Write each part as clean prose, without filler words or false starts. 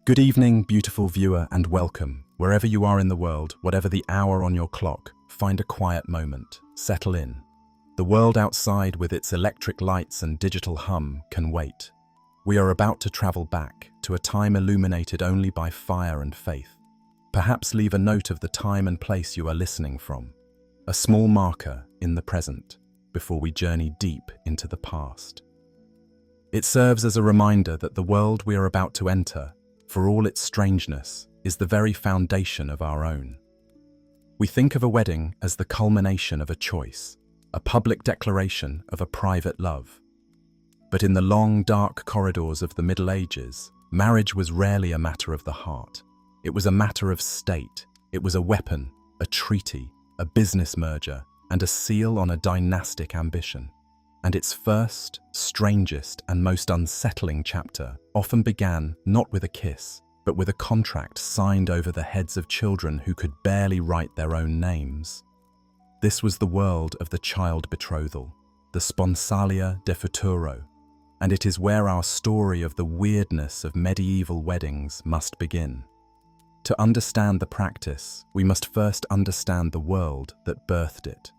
Good evening, beautiful viewer, and welcome. Wherever you are in the world, whatever the hour on your clock, find a quiet moment, settle in. The world outside with its electric lights and digital hum can wait. We are about to travel back to a time illuminated only by fire and faith. Perhaps leave a note of the time and place you are listening from, a small marker in the present, before we journey deep into the past. It serves as a reminder that the world we are about to enter, for all its strangeness, is the very foundation of our own. We think of a wedding as the culmination of a choice, a public declaration of a private love. But in the long, dark corridors of the Middle Ages, marriage was rarely a matter of the heart. It was a matter of state. It was a weapon, a treaty, a business merger, and a seal on a dynastic ambition. And its first, strangest, and most unsettling chapter often began not with a kiss, but with a contract signed over the heads of children who could barely write their own names. This was the world of the child betrothal, the sponsalia de futuro, and it is where our story of the weirdness of medieval weddings must begin. To understand the practice, we must first understand the world that birthed it.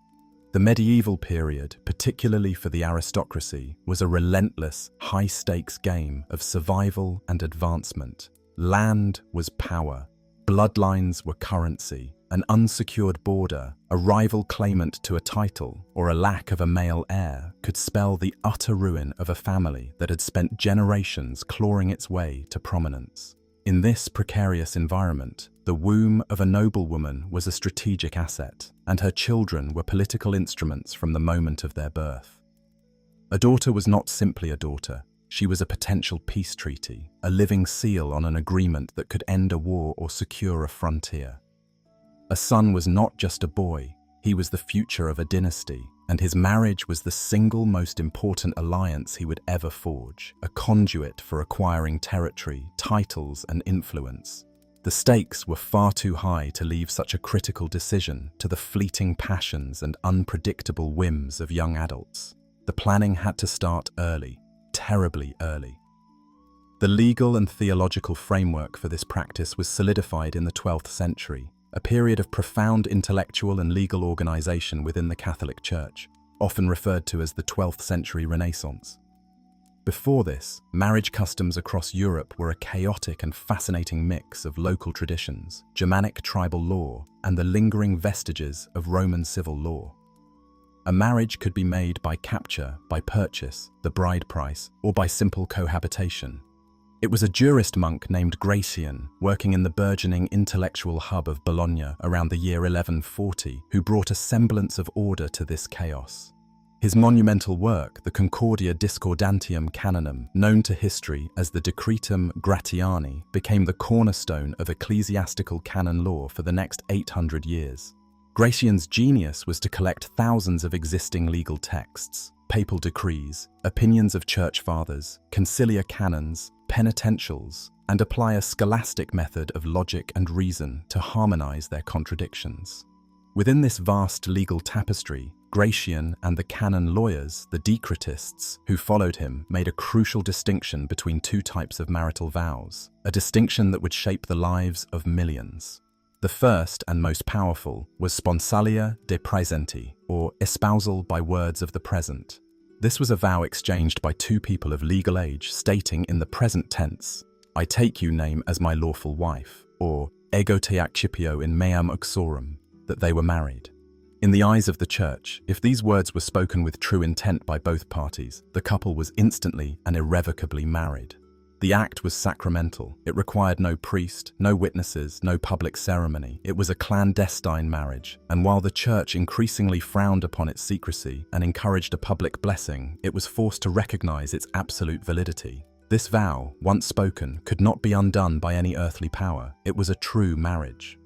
The medieval period, particularly for the aristocracy, was a relentless, high-stakes game of survival and advancement. Land was power, bloodlines were currency, an unsecured border, a rival claimant to a title, or a lack of a male heir could spell the utter ruin of a family that had spent generations clawing its way to prominence. In this precarious environment, the womb of a noblewoman was a strategic asset, and her children were political instruments from the moment of their birth. A daughter was not simply a daughter. She was a potential peace treaty, a living seal on an agreement that could end a war or secure a frontier. A son was not just a boy, he was the future of a dynasty, and his marriage was the single most important alliance he would ever forge, a conduit for acquiring territory, titles, and influence. The stakes were far too high to leave such a critical decision to the fleeting passions and unpredictable whims of young adults. The planning had to start early, terribly early. The legal and theological framework for this practice was solidified in the 12th century, a period of profound intellectual and legal organization within the Catholic Church, often referred to as the 12th century Renaissance. Before this, marriage customs across Europe were a chaotic and fascinating mix of local traditions, Germanic tribal law, and the lingering vestiges of Roman civil law. A marriage could be made by capture, by purchase, the bride price, or by simple cohabitation. It was a jurist monk named Gratian, working in the burgeoning intellectual hub of Bologna around the year 1140, who brought a semblance of order to this chaos. His monumental work, the Concordia Discordantium Canonum, known to history as the Decretum Gratiani, became the cornerstone of ecclesiastical canon law for the next 800 years. Gratian's genius was to collect thousands of existing legal texts, papal decrees, opinions of church fathers, conciliar canons, penitentials, and apply a scholastic method of logic and reason to harmonize their contradictions. Within this vast legal tapestry, Gratian and the canon lawyers, the decretists, who followed him, made a crucial distinction between two types of marital vows, a distinction that would shape the lives of millions. The first and most powerful was sponsalia de praesenti, or espousal by words of the present. This was a vow exchanged by two people of legal age stating in the present tense, "I take you name as my lawful wife," or "ego te accipio in meam uxorum," that they were married. In the eyes of the church, if these words were spoken with true intent by both parties, the couple was instantly and irrevocably married. The act was sacramental. It required no priest, no witnesses, no public ceremony. It was a clandestine marriage, and while the church increasingly frowned upon its secrecy and encouraged a public blessing, it was forced to recognize its absolute validity. This vow, once spoken, could not be undone by any earthly power. It was a true marriage.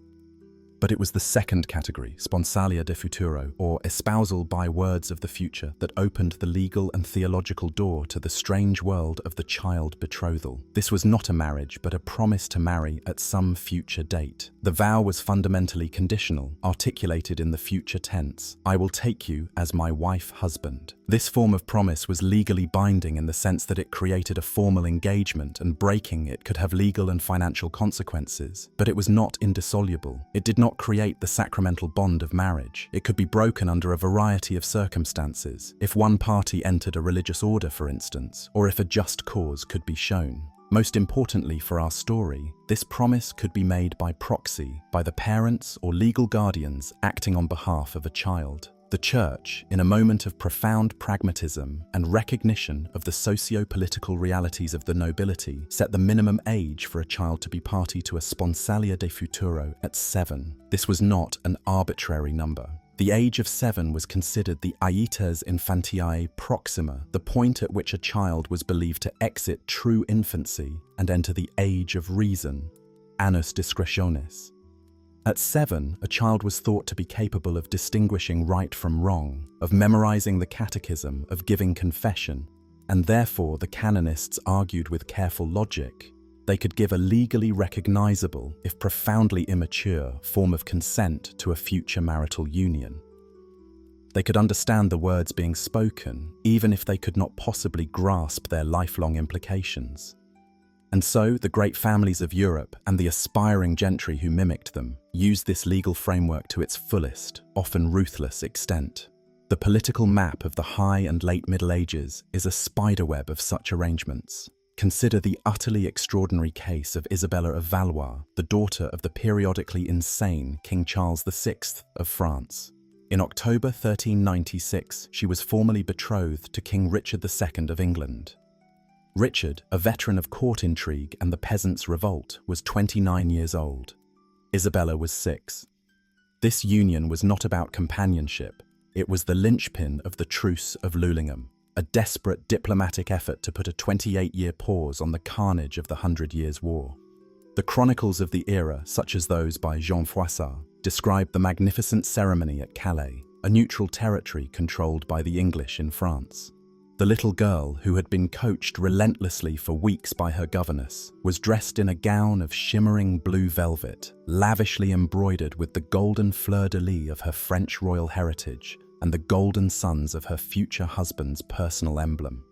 But it was the second category, sponsalia de futuro, or espousal by words of the future, that opened the legal and theological door to the strange world of the child betrothal. This was not a marriage, but a promise to marry at some future date. The vow was fundamentally conditional, articulated in the future tense. I will take you as my wife-husband. This form of promise was legally binding in the sense that it created a formal engagement, and breaking it could have legal and financial consequences. But it was not indissoluble. It did not create the sacramental bond of marriage. It could be broken under a variety of circumstances, if one party entered a religious order, for instance, or if a just cause could be shown. Most importantly for our story, this promise could be made by proxy, by the parents or legal guardians acting on behalf of a child. The Church, in a moment of profound pragmatism and recognition of the socio-political realities of the nobility, set the minimum age for a child to be party to a sponsalia de futuro at 7. This was not an arbitrary number. The age of 7 was considered the aetas infantiae proxima, the point at which a child was believed to exit true infancy and enter the age of reason, annus discretionis. At 7, a child was thought to be capable of distinguishing right from wrong, of memorizing the catechism, of giving confession, and therefore the canonists argued with careful logic they could give a legally recognizable, if profoundly immature, form of consent to a future marital union. They could understand the words being spoken, even if they could not possibly grasp their lifelong implications. And so, the great families of Europe and the aspiring gentry who mimicked them used this legal framework to its fullest, often ruthless extent. The political map of the High and Late Middle Ages is a spiderweb of such arrangements. Consider the utterly extraordinary case of Isabella of Valois, the daughter of the periodically insane King Charles VI of France. In October 1396, she was formally betrothed to King Richard II of England. Richard, a veteran of court intrigue and the peasants' revolt, was 29 years old. Isabella was 6. This union was not about companionship. It was the linchpin of the Truce of Lullingham, a desperate diplomatic effort to put a 28-year pause on the carnage of the 100 Years' War. The chronicles of the era, such as those by Jean Froissart, describe the magnificent ceremony at Calais, a neutral territory controlled by the English in France. The little girl, who had been coached relentlessly for weeks by her governess, was dressed in a gown of shimmering blue velvet, lavishly embroidered with the golden fleur-de-lis of her French royal heritage and the golden suns of her future husband's personal emblem.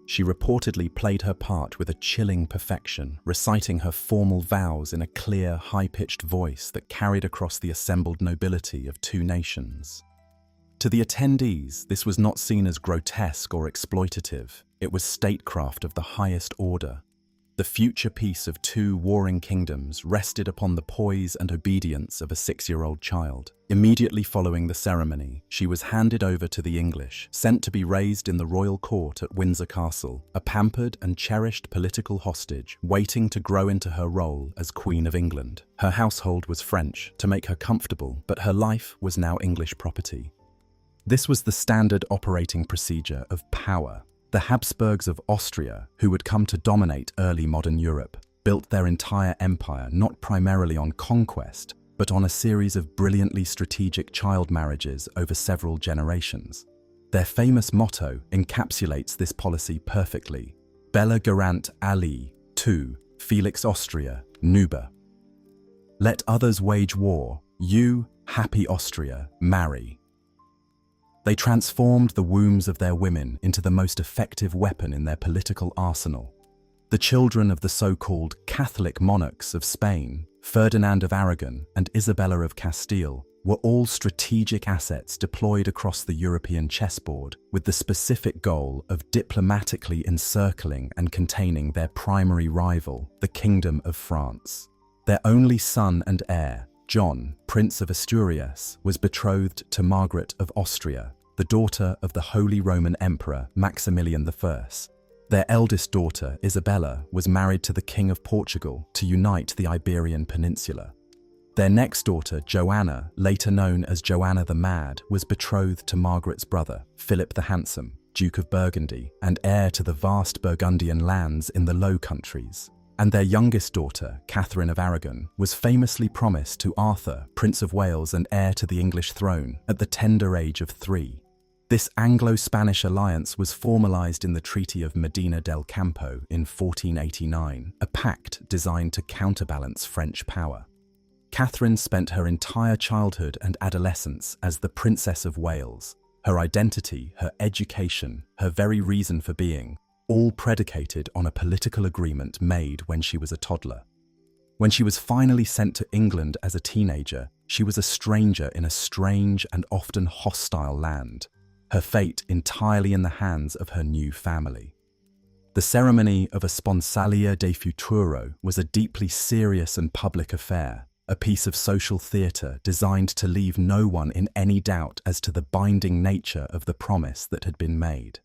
She reportedly played her part with a chilling perfection, reciting her formal vows in a clear, high-pitched voice that carried across the assembled nobility of two nations. To the attendees, this was not seen as grotesque or exploitative. It was statecraft of the highest order. The future peace of two warring kingdoms rested upon the poise and obedience of a 6-year-old child. Immediately following the ceremony, she was handed over to the English, sent to be raised in the royal court at Windsor Castle, a pampered and cherished political hostage, waiting to grow into her role as Queen of England. Her household was French, to make her comfortable, but her life was now English property. This was the standard operating procedure of power. The Habsburgs of Austria, who would come to dominate early modern Europe, built their entire empire not primarily on conquest, but on a series of brilliantly strategic child marriages over several generations. Their famous motto encapsulates this policy perfectly: Bella gerant Ali, tu, Felix Austria, nuba. Let others wage war, you, happy Austria, marry. They transformed the wombs of their women into the most effective weapon in their political arsenal. The children of the so-called Catholic monarchs of Spain, Ferdinand of Aragon and Isabella of Castile, were all strategic assets deployed across the European chessboard with the specific goal of diplomatically encircling and containing their primary rival, the Kingdom of France. Their only son and heir, John, Prince of Asturias, was betrothed to Margaret of Austria, the daughter of the Holy Roman Emperor Maximilian I. Their eldest daughter, Isabella, was married to the King of Portugal to unite the Iberian Peninsula. Their next daughter, Joanna, later known as Joanna the Mad, was betrothed to Margaret's brother, Philip the Handsome, Duke of Burgundy, and heir to the vast Burgundian lands in the Low Countries. and their youngest daughter, Catherine of Aragon, was famously promised to Arthur, Prince of Wales and heir to the English throne, at the tender age of 3. This Anglo-Spanish alliance was formalized in the Treaty of Medina del Campo in 1489, a pact designed to counterbalance French power. Catherine spent her entire childhood and adolescence as the Princess of Wales. Her identity, her education, her very reason for being, all predicated on a political agreement made when she was a toddler. When she was finally sent to England as a teenager, she was a stranger in a strange and often hostile land, her fate entirely in the hands of her new family. The ceremony of a sponsalia de futuro was a deeply serious and public affair, a piece of social theatre designed to leave no one in any doubt as to the binding nature of the promise that had been made.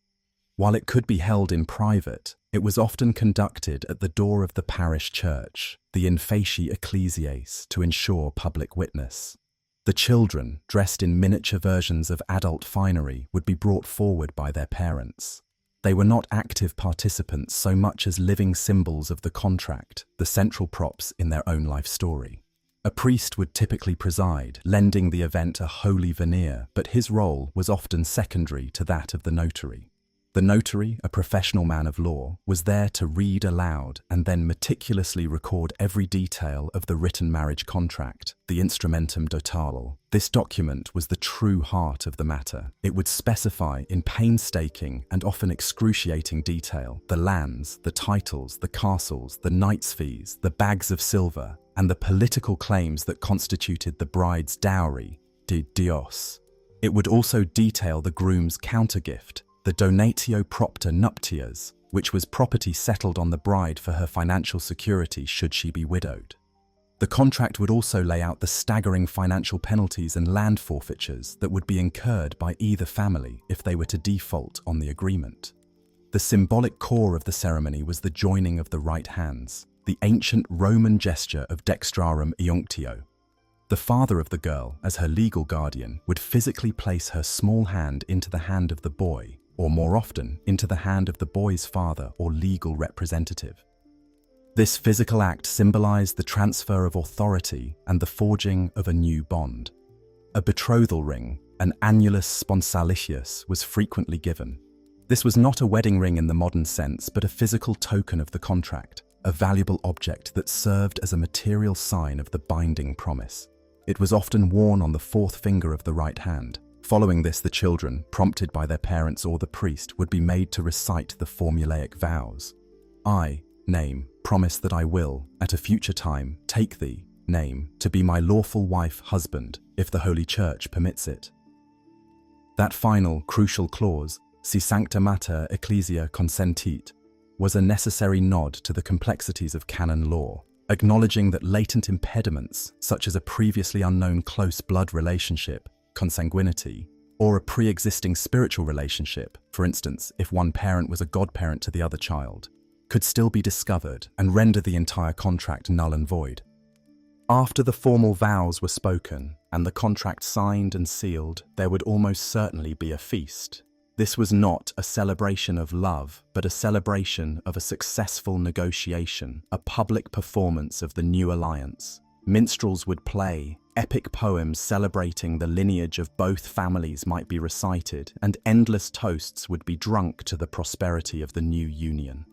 While it could be held in private, it was often conducted at the door of the parish church, the in facie ecclesias, to ensure public witness. The children, dressed in miniature versions of adult finery, would be brought forward by their parents. They were not active participants so much as living symbols of the contract, the central props in their own life story. A priest would typically preside, lending the event a holy veneer, but his role was often secondary to that of the notary. The notary, a professional man of law, was there to read aloud and then meticulously record every detail of the written marriage contract, the instrumentum notarial. This document was the true heart of the matter. It would specify in painstaking and often excruciating detail the lands, the titles, the castles, the knight's fees, the bags of silver, and the political claims that constituted the bride's dowry, de Dios. It would also detail the groom's countergift, the donatio propter nuptias, which was property settled on the bride for her financial security should she be widowed. The contract would also lay out the staggering financial penalties and land forfeitures that would be incurred by either family if they were to default on the agreement. The symbolic core of the ceremony was the joining of the right hands, the ancient Roman gesture of dextrarum iunctio. The father of the girl, as her legal guardian, would physically place her small hand into the hand of the boy, or more often, into the hand of the boy's father or legal representative. This physical act symbolized the transfer of authority and the forging of a new bond. A betrothal ring, an annulus sponsalicius, was frequently given. This was not a wedding ring in the modern sense, but a physical token of the contract, a valuable object that served as a material sign of the binding promise. It was often worn on the fourth finger of the right hand. Following this, the children, prompted by their parents or the priest, would be made to recite the formulaic vows. I, name, promise that I will, at a future time, take thee, name, to be my lawful wife, husband, if the Holy Church permits it. That final, crucial clause, si sancta mater ecclesia consentit, was a necessary nod to the complexities of canon law, acknowledging that latent impediments, such as a previously unknown close blood relationship, consanguinity, or a pre-existing spiritual relationship, for instance, if one parent was a godparent to the other child, could still be discovered and render the entire contract null and void. After the formal vows were spoken and the contract signed and sealed, there would almost certainly be a feast. This was not a celebration of love, but a celebration of a successful negotiation, a public performance of the new alliance. Minstrels would play, epic poems celebrating the lineage of both families might be recited, and endless toasts would be drunk to the prosperity of the new union.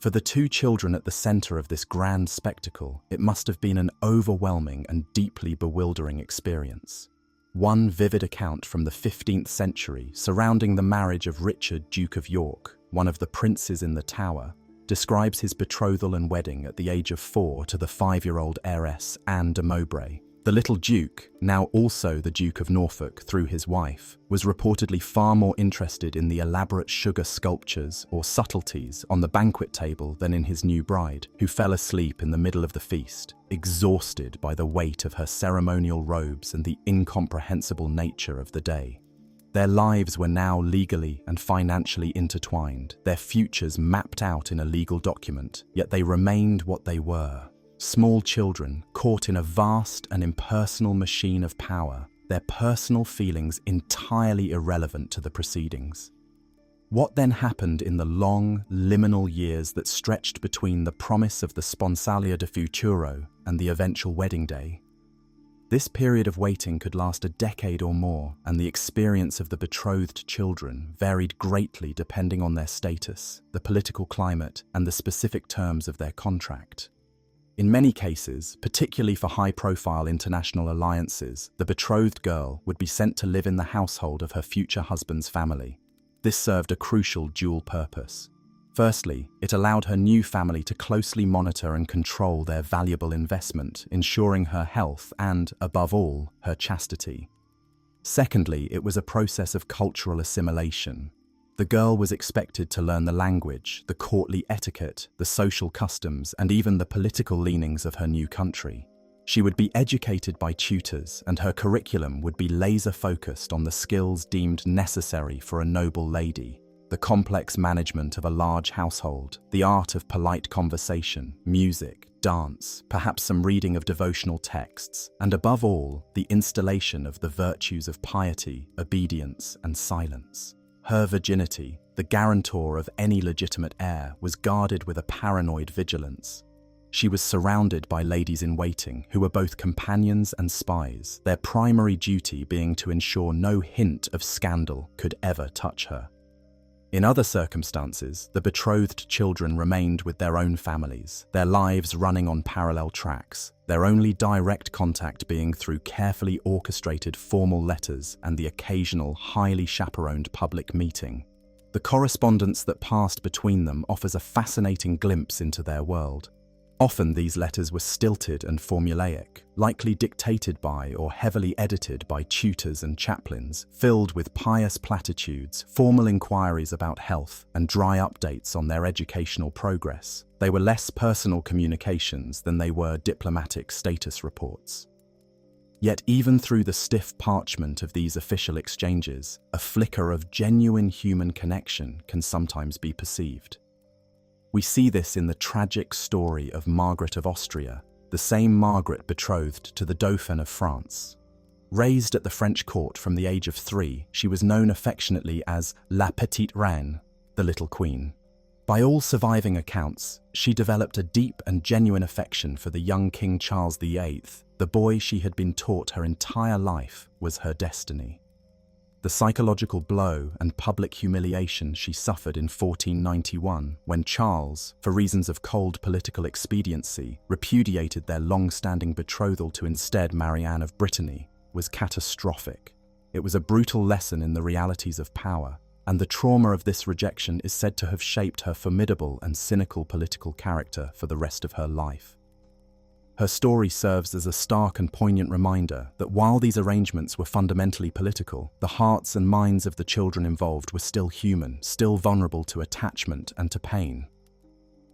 For the two children at the center of this grand spectacle, it must have been an overwhelming and deeply bewildering experience. One vivid account from the 15th century surrounding the marriage of Richard, Duke of York, one of the princes in the Tower, describes his betrothal and wedding at the age of 4 to the 5-year-old heiress Anne de Mowbray. The little Duke, now also the Duke of Norfolk through his wife, was reportedly far more interested in the elaborate sugar sculptures or subtleties on the banquet table than in his new bride, who fell asleep in the middle of the feast, exhausted by the weight of her ceremonial robes and the incomprehensible nature of the day. Their lives were now legally and financially intertwined, their futures mapped out in a legal document, yet they remained what they were. Small children caught in a vast and impersonal machine of power, their personal feelings entirely irrelevant to the proceedings. What then happened in the long, liminal years that stretched between the promise of the sponsalia de futuro and the eventual wedding day? This period of waiting could last a decade or more, and the experience of the betrothed children varied greatly depending on their status, the political climate, and the specific terms of their contract. In many cases, particularly for high-profile international alliances, the betrothed girl would be sent to live in the household of her future husband's family. This served a crucial dual purpose. Firstly, it allowed her new family to closely monitor and control their valuable investment, ensuring her health and, above all, her chastity. Secondly, it was a process of cultural assimilation. The girl was expected to learn the language, the courtly etiquette, the social customs, and even the political leanings of her new country. She would be educated by tutors, and her curriculum would be laser-focused on the skills deemed necessary for a noble lady: the complex management of a large household, the art of polite conversation, music, dance, perhaps some reading of devotional texts, and above all, the installation of the virtues of piety, obedience, and silence. Her virginity, the guarantor of any legitimate heir, was guarded with a paranoid vigilance. She was surrounded by ladies-in-waiting who were both companions and spies, their primary duty being to ensure no hint of scandal could ever touch her. In other circumstances, the betrothed children remained with their own families, their lives running on parallel tracks, their only direct contact being through carefully orchestrated formal letters and the occasional highly chaperoned public meeting. The correspondence that passed between them offers a fascinating glimpse into their world. Often these letters were stilted and formulaic, likely dictated by or heavily edited by tutors and chaplains, filled with pious platitudes, formal inquiries about health, and dry updates on their educational progress. They were less personal communications than they were diplomatic status reports. Yet even through the stiff parchment of these official exchanges, a flicker of genuine human connection can sometimes be perceived. We see this in the tragic story of Margaret of Austria, the same Margaret betrothed to the Dauphin of France. Raised at the French court from the age of 3, she was known affectionately as La Petite Reine, the Little Queen. By all surviving accounts, she developed a deep and genuine affection for the young King Charles VIII, the boy she had been taught her entire life was her destiny. The psychological blow and public humiliation she suffered in 1491, when Charles, for reasons of cold political expediency, repudiated their long-standing betrothal to instead marry Anne of Brittany, was catastrophic. It was a brutal lesson in the realities of power, and the trauma of this rejection is said to have shaped her formidable and cynical political character for the rest of her life. Her story serves as a stark and poignant reminder that while these arrangements were fundamentally political, the hearts and minds of the children involved were still human, still vulnerable to attachment and to pain.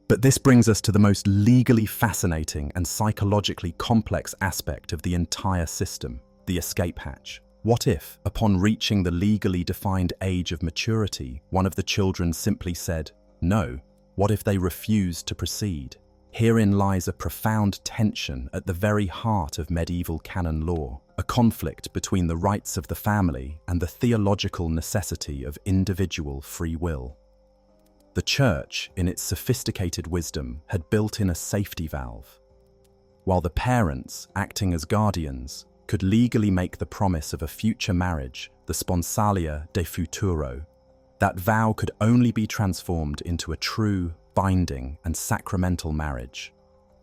But this brings us to the most legally fascinating and psychologically complex aspect of the entire system: the escape hatch. What if, upon reaching the legally defined age of maturity, one of the children simply said, no? What if they refused to proceed? Herein lies a profound tension at the very heart of medieval canon law, a conflict between the rights of the family and the theological necessity of individual free will. The Church, in its sophisticated wisdom, had built in a safety valve. While the parents, acting as guardians, could legally make the promise of a future marriage, the sponsalia de futuro, that vow could only be transformed into a true, binding and sacramental marriage,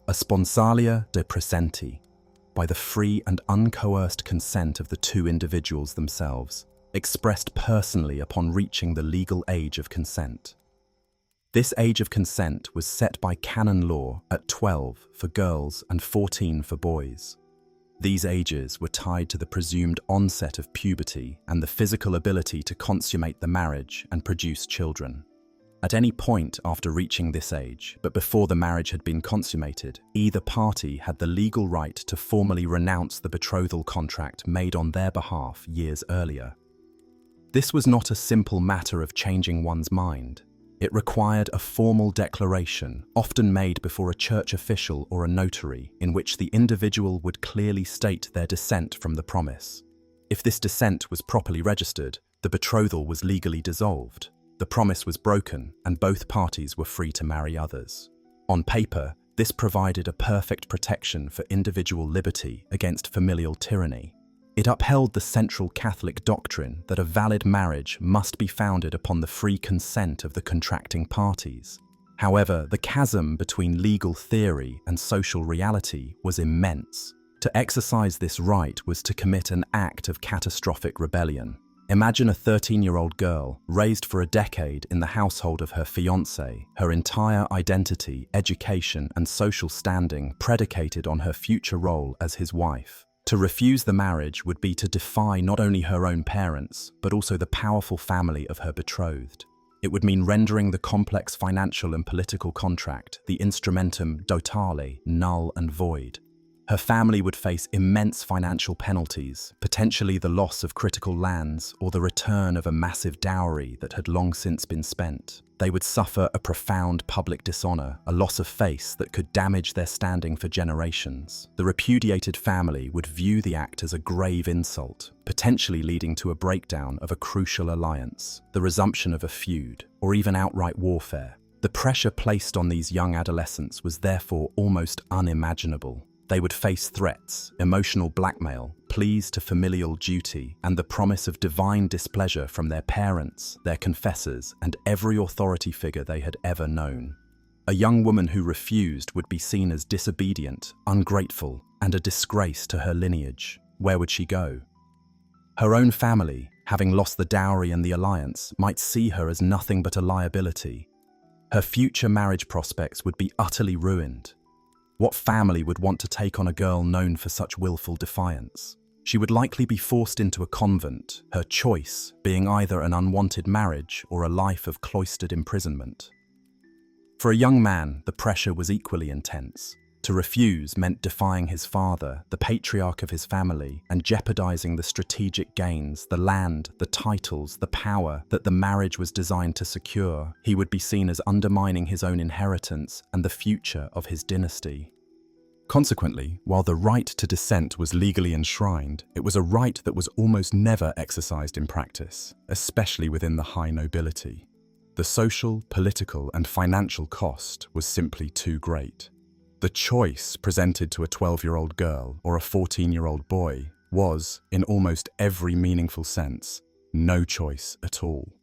a sponsalia de presenti, by the free and uncoerced consent of the two individuals themselves, expressed personally upon reaching the legal age of consent. This age of consent was set by canon law at 12 for girls and 14 for boys. These ages were tied to the presumed onset of puberty and the physical ability to consummate the marriage and produce children. At any point after reaching this age, but before the marriage had been consummated, either party had the legal right to formally renounce the betrothal contract made on their behalf years earlier. This was not a simple matter of changing one's mind. It required a formal declaration, often made before a church official or a notary, in which the individual would clearly state their dissent from the promise. If this dissent was properly registered, the betrothal was legally dissolved. The promise was broken, and both parties were free to marry others. On paper, this provided a perfect protection for individual liberty against familial tyranny. It upheld the central Catholic doctrine that a valid marriage must be founded upon the free consent of the contracting parties. However, the chasm between legal theory and social reality was immense. To exercise this right was to commit an act of catastrophic rebellion. Imagine a 13-year-old girl raised for a decade in the household of her fiancé, her entire identity, education, and social standing predicated on her future role as his wife. To refuse the marriage would be to defy not only her own parents, but also the powerful family of her betrothed. It would mean rendering the complex financial and political contract, the instrumentum totale, null and void. Her family would face immense financial penalties, potentially the loss of critical lands or the return of a massive dowry that had long since been spent. They would suffer a profound public dishonor, a loss of face that could damage their standing for generations. The repudiated family would view the act as a grave insult, potentially leading to a breakdown of a crucial alliance, the resumption of a feud, or even outright warfare. The pressure placed on these young adolescents was therefore almost unimaginable. They would face threats, emotional blackmail, pleas to familial duty, and the promise of divine displeasure from their parents, their confessors, and every authority figure they had ever known. A young woman who refused would be seen as disobedient, ungrateful, and a disgrace to her lineage. Where would she go? Her own family, having lost the dowry and the alliance, might see her as nothing but a liability. Her future marriage prospects would be utterly ruined. What family would want to take on a girl known for such willful defiance? She would likely be forced into a convent, her choice being either an unwanted marriage or a life of cloistered imprisonment. For a young man, the pressure was equally intense. To refuse meant defying his father, the patriarch of his family, and jeopardizing the strategic gains, the land, the titles, the power that the marriage was designed to secure. He would be seen as undermining his own inheritance and the future of his dynasty. Consequently, while the right to dissent was legally enshrined, it was a right that was almost never exercised in practice, especially within the high nobility. The social, political, and financial cost was simply too great. The choice presented to a 12-year-old girl or a 14-year-old boy was, in almost every meaningful sense, no choice at all.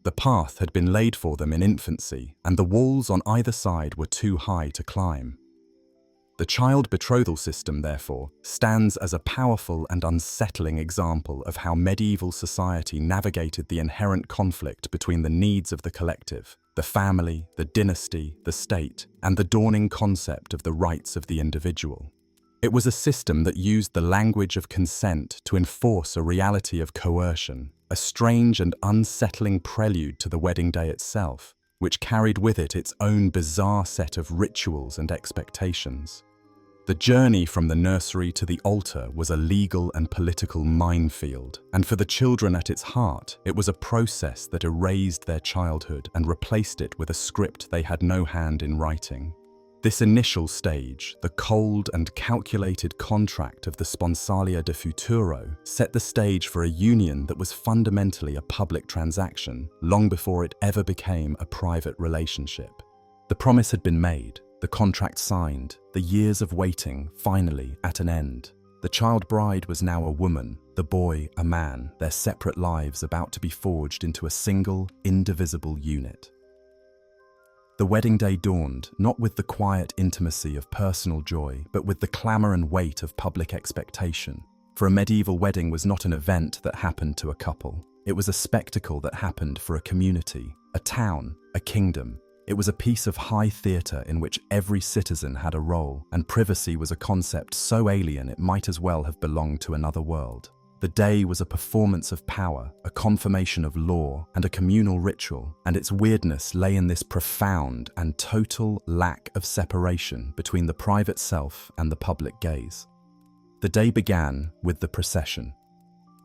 The path had been laid for them in infancy, and the walls on either side were too high to climb. The child betrothal system, therefore, stands as a powerful and unsettling example of how medieval society navigated the inherent conflict between the needs of the collective, the family, the dynasty, the state, and the dawning concept of the rights of the individual. It was a system that used the language of consent to enforce a reality of coercion, a strange and unsettling prelude to the wedding day itself, which carried with it its own bizarre set of rituals and expectations. The journey from the nursery to the altar was a legal and political minefield, and for the children at its heart, it was a process that erased their childhood and replaced it with a script they had no hand in writing. This initial stage, the cold and calculated contract of the sponsalia de futuro, set the stage for a union that was fundamentally a public transaction, long before it ever became a private relationship. The promise had been made, the contract signed, the years of waiting finally at an end. The child bride was now a woman, the boy a man, their separate lives about to be forged into a single, indivisible unit. The wedding day dawned, not with the quiet intimacy of personal joy, but with the clamor and weight of public expectation. For a medieval wedding was not an event that happened to a couple. It was a spectacle that happened for a community, a town, a kingdom. It was a piece of high theatre in which every citizen had a role, and privacy was a concept so alien it might as well have belonged to another world. The day was a performance of power, a confirmation of law, and a communal ritual, and its weirdness lay in this profound and total lack of separation between the private self and the public gaze. The day began with the procession.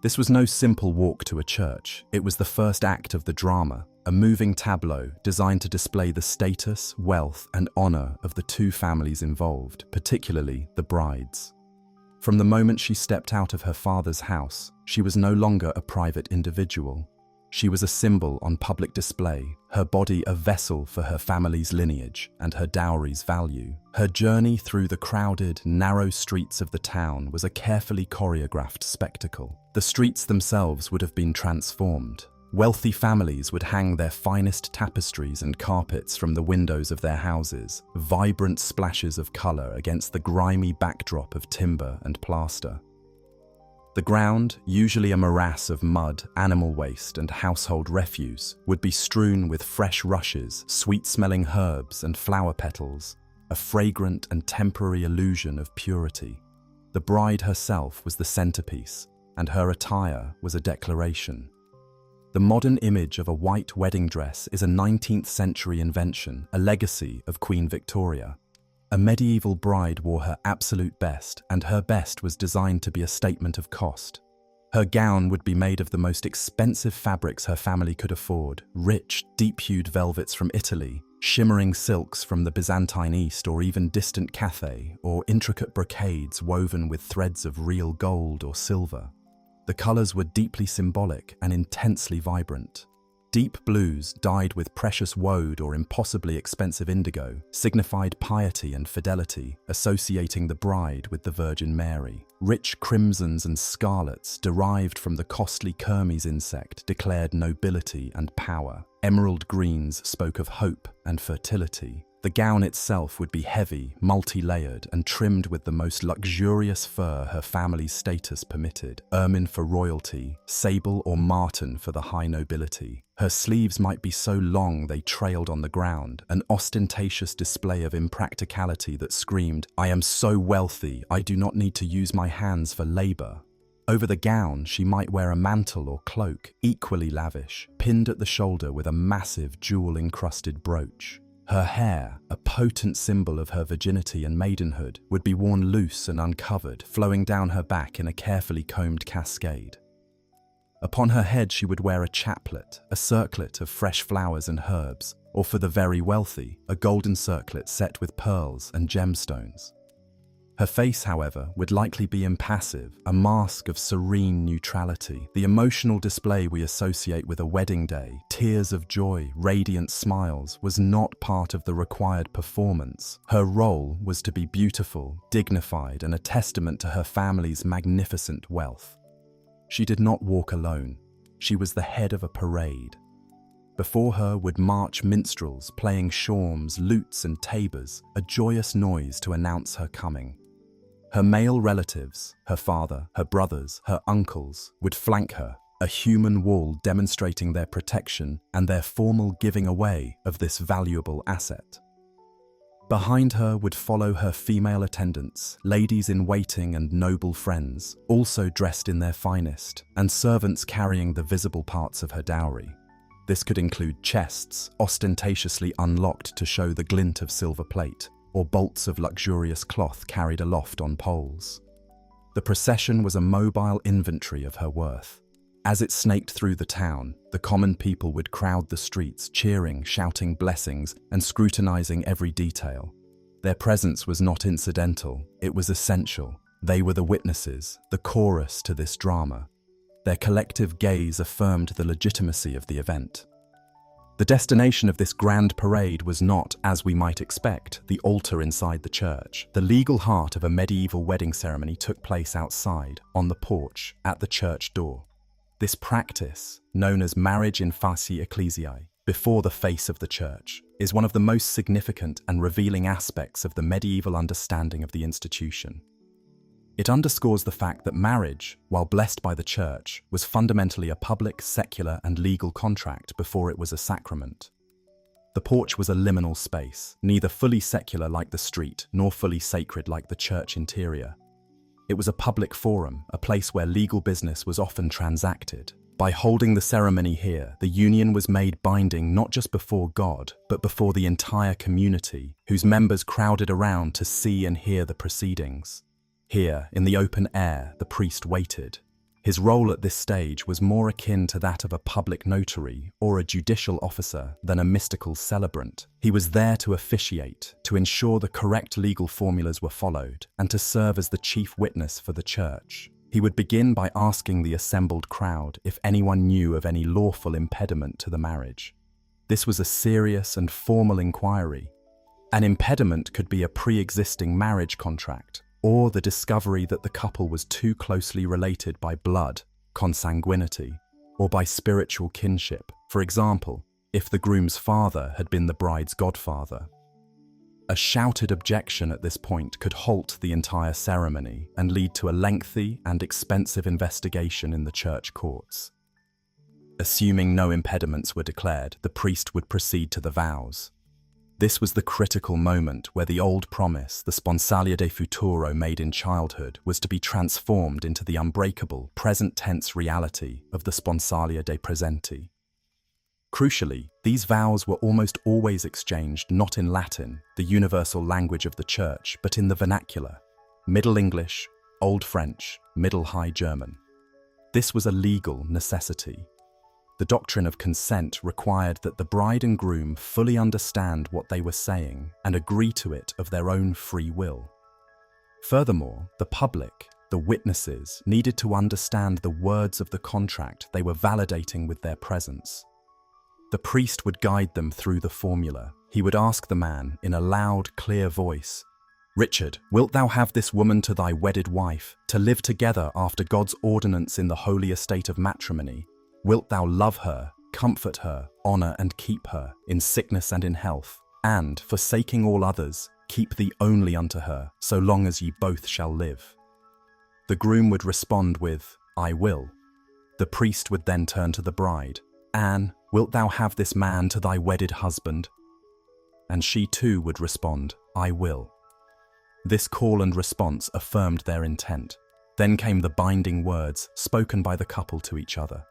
This was no simple walk to a church. It was the first act of the drama, a moving tableau designed to display the status, wealth, and honor of the two families involved, particularly the bride's. From the moment she stepped out of her father's house, she was no longer a private individual. She was a symbol on public display, her body a vessel for her family's lineage and her dowry's value. Her journey through the crowded, narrow streets of the town was a carefully choreographed spectacle. The streets themselves would have been transformed. Wealthy families would hang their finest tapestries and carpets from the windows of their houses, vibrant splashes of color against the grimy backdrop of timber and plaster. The ground, usually a morass of mud, animal waste, and household refuse, would be strewn with fresh rushes, sweet-smelling herbs, and flower petals, a fragrant and temporary illusion of purity. The bride herself was the centerpiece, and her attire was a declaration. The modern image of a white wedding dress is a 19th century invention, a legacy of Queen Victoria. A medieval bride wore her absolute best, and her best was designed to be a statement of cost. Her gown would be made of the most expensive fabrics her family could afford, rich, deep-hued velvets from Italy, shimmering silks from the Byzantine East or even distant Cathay, or intricate brocades woven with threads of real gold or silver. The colors were deeply symbolic and intensely vibrant. Deep blues dyed with precious woad or impossibly expensive indigo signified piety and fidelity, associating the bride with the Virgin Mary. Rich crimsons and scarlets derived from the costly Kermes insect declared nobility and power. Emerald greens spoke of hope and fertility. The gown itself would be heavy, multi-layered, and trimmed with the most luxurious fur her family's status permitted, ermine for royalty, sable or marten for the high nobility. Her sleeves might be so long they trailed on the ground, an ostentatious display of impracticality that screamed, "I am so wealthy, I do not need to use my hands for labor." Over the gown, she might wear a mantle or cloak, equally lavish, pinned at the shoulder with a massive jewel-encrusted brooch. Her hair, a potent symbol of her virginity and maidenhood, would be worn loose and uncovered, flowing down her back in a carefully combed cascade. Upon her head she would wear a chaplet, a circlet of fresh flowers and herbs, or for the very wealthy, a golden circlet set with pearls and gemstones. Her face, however, would likely be impassive, a mask of serene neutrality, the emotional display we associate with a wedding day. Tears of joy, radiant smiles, was not part of the required performance. Her role was to be beautiful, dignified, and a testament to her family's magnificent wealth. She did not walk alone. She was the head of a parade. Before her would march minstrels playing shawms, lutes, and tabors, a joyous noise to announce her coming. Her male relatives, her father, her brothers, her uncles, would flank her, a human wall demonstrating their protection and their formal giving away of this valuable asset. Behind her would follow her female attendants, ladies-in-waiting and noble friends, also dressed in their finest, and servants carrying the visible parts of her dowry. This could include chests, ostentatiously unlocked to show the glint of silver plate, or bolts of luxurious cloth carried aloft on poles. The procession was a mobile inventory of her worth. As it snaked through the town, the common people would crowd the streets, cheering, shouting blessings, and scrutinizing every detail. Their presence was not incidental, it was essential. They were the witnesses, the chorus to this drama. Their collective gaze affirmed the legitimacy of the event. The destination of this grand parade was not, as we might expect, the altar inside the church. The legal heart of a medieval wedding ceremony took place outside, on the porch, at the church door. This practice, known as marriage in face ecclesiae, before the face of the church, is one of the most significant and revealing aspects of the medieval understanding of the institution. It underscores the fact that marriage, while blessed by the church, was fundamentally a public, secular, and legal contract before it was a sacrament. The porch was a liminal space, neither fully secular like the street, nor fully sacred like the church interior. It was a public forum, a place where legal business was often transacted. By holding the ceremony here, the union was made binding not just before God, but before the entire community, whose members crowded around to see and hear the proceedings. Here, in the open air, the priest waited. His role at this stage was more akin to that of a public notary or a judicial officer than a mystical celebrant. He was there to officiate, to ensure the correct legal formulas were followed, and to serve as the chief witness for the church. He would begin by asking the assembled crowd if anyone knew of any lawful impediment to the marriage. This was a serious and formal inquiry. An impediment could be a pre-existing marriage contract, or the discovery that the couple was too closely related by blood, consanguinity, or by spiritual kinship. For example, if the groom's father had been the bride's godfather. A shouted objection at this point could halt the entire ceremony and lead to a lengthy and expensive investigation in the church courts. Assuming no impediments were declared, the priest would proceed to the vows. This was the critical moment where the old promise, the sponsalia de futuro made in childhood, was to be transformed into the unbreakable, present-tense reality of the sponsalia de presenti. Crucially, these vows were almost always exchanged not in Latin, the universal language of the Church, but in the vernacular, Middle English, Old French, Middle High German. This was a legal necessity. The doctrine of consent required that the bride and groom fully understand what they were saying and agree to it of their own free will. Furthermore, the public, the witnesses, needed to understand the words of the contract they were validating with their presence. The priest would guide them through the formula. He would ask the man in a loud, clear voice, "Richard, wilt thou have this woman to thy wedded wife, to live together after God's ordinance in the holy estate of matrimony? Wilt thou love her, comfort her, honor and keep her, in sickness and in health, and, forsaking all others, keep thee only unto her, so long as ye both shall live?" The groom would respond with, "I will." The priest would then turn to the bride. "Anne, wilt thou have this man to thy wedded husband?" And she too would respond, "I will." This call and response affirmed their intent. Then came the binding words spoken by the couple to each other.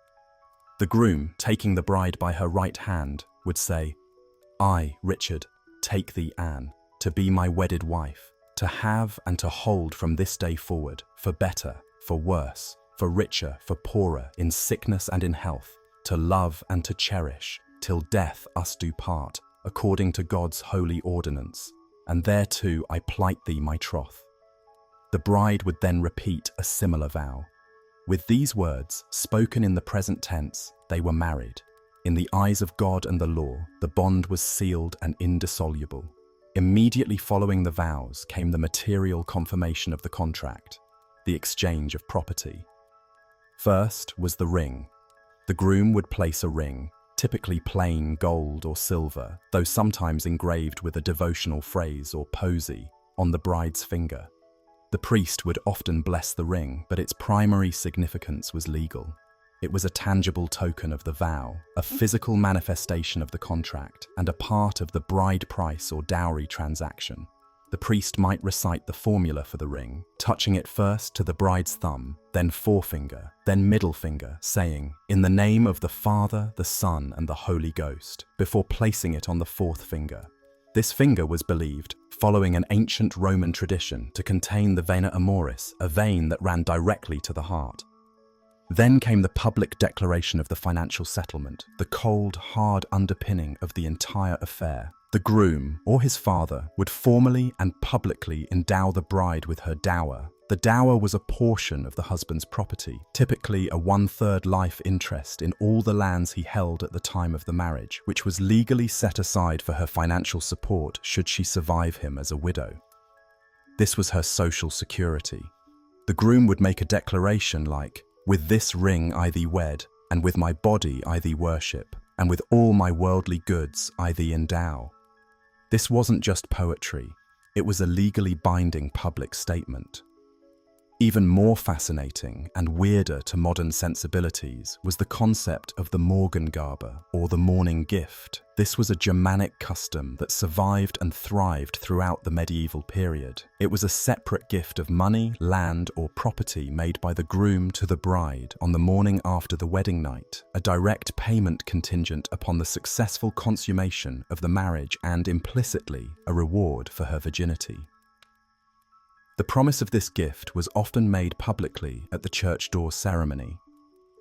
The groom, taking the bride by her right hand, would say, "I, Richard, take thee, Anne, to be my wedded wife, to have and to hold from this day forward, for better, for worse, for richer, for poorer, in sickness and in health, to love and to cherish, till death us do part, according to God's holy ordinance, and thereto I plight thee my troth." The bride would then repeat a similar vow. With these words, spoken in the present tense, they were married. In the eyes of God and the law, the bond was sealed and indissoluble. Immediately following the vows came the material confirmation of the contract, the exchange of property. First was the ring. The groom would place a ring, typically plain gold or silver, though sometimes engraved with a devotional phrase or posy, on the bride's finger. The priest would often bless the ring, but its primary significance was legal. It was a tangible token of the vow, a physical manifestation of the contract, and a part of the bride price or dowry transaction. The priest might recite the formula for the ring, touching it first to the bride's thumb, then forefinger, then middle finger, saying, "In the name of the Father, the Son, and the Holy Ghost," before placing it on the fourth finger. This finger was believed, following an ancient Roman tradition, to contain the vena amoris, a vein that ran directly to the heart. Then came the public declaration of the financial settlement, the cold, hard underpinning of the entire affair. The groom, or his father, would formally and publicly endow the bride with her dower. The dower was a portion of the husband's property, typically a 1/3 life interest in all the lands he held at the time of the marriage, which was legally set aside for her financial support should she survive him as a widow. This was her social security. The groom would make a declaration like, "With this ring I thee wed, and with my body I thee worship, and with all my worldly goods I thee endow." This wasn't just poetry, it was a legally binding public statement. Even more fascinating and weirder to modern sensibilities was the concept of the Morgengabe, or the morning gift. This was a Germanic custom that survived and thrived throughout the medieval period. It was a separate gift of money, land, or property made by the groom to the bride on the morning after the wedding night, a direct payment contingent upon the successful consummation of the marriage and, implicitly, a reward for her virginity. The promise of this gift was often made publicly at the church door ceremony.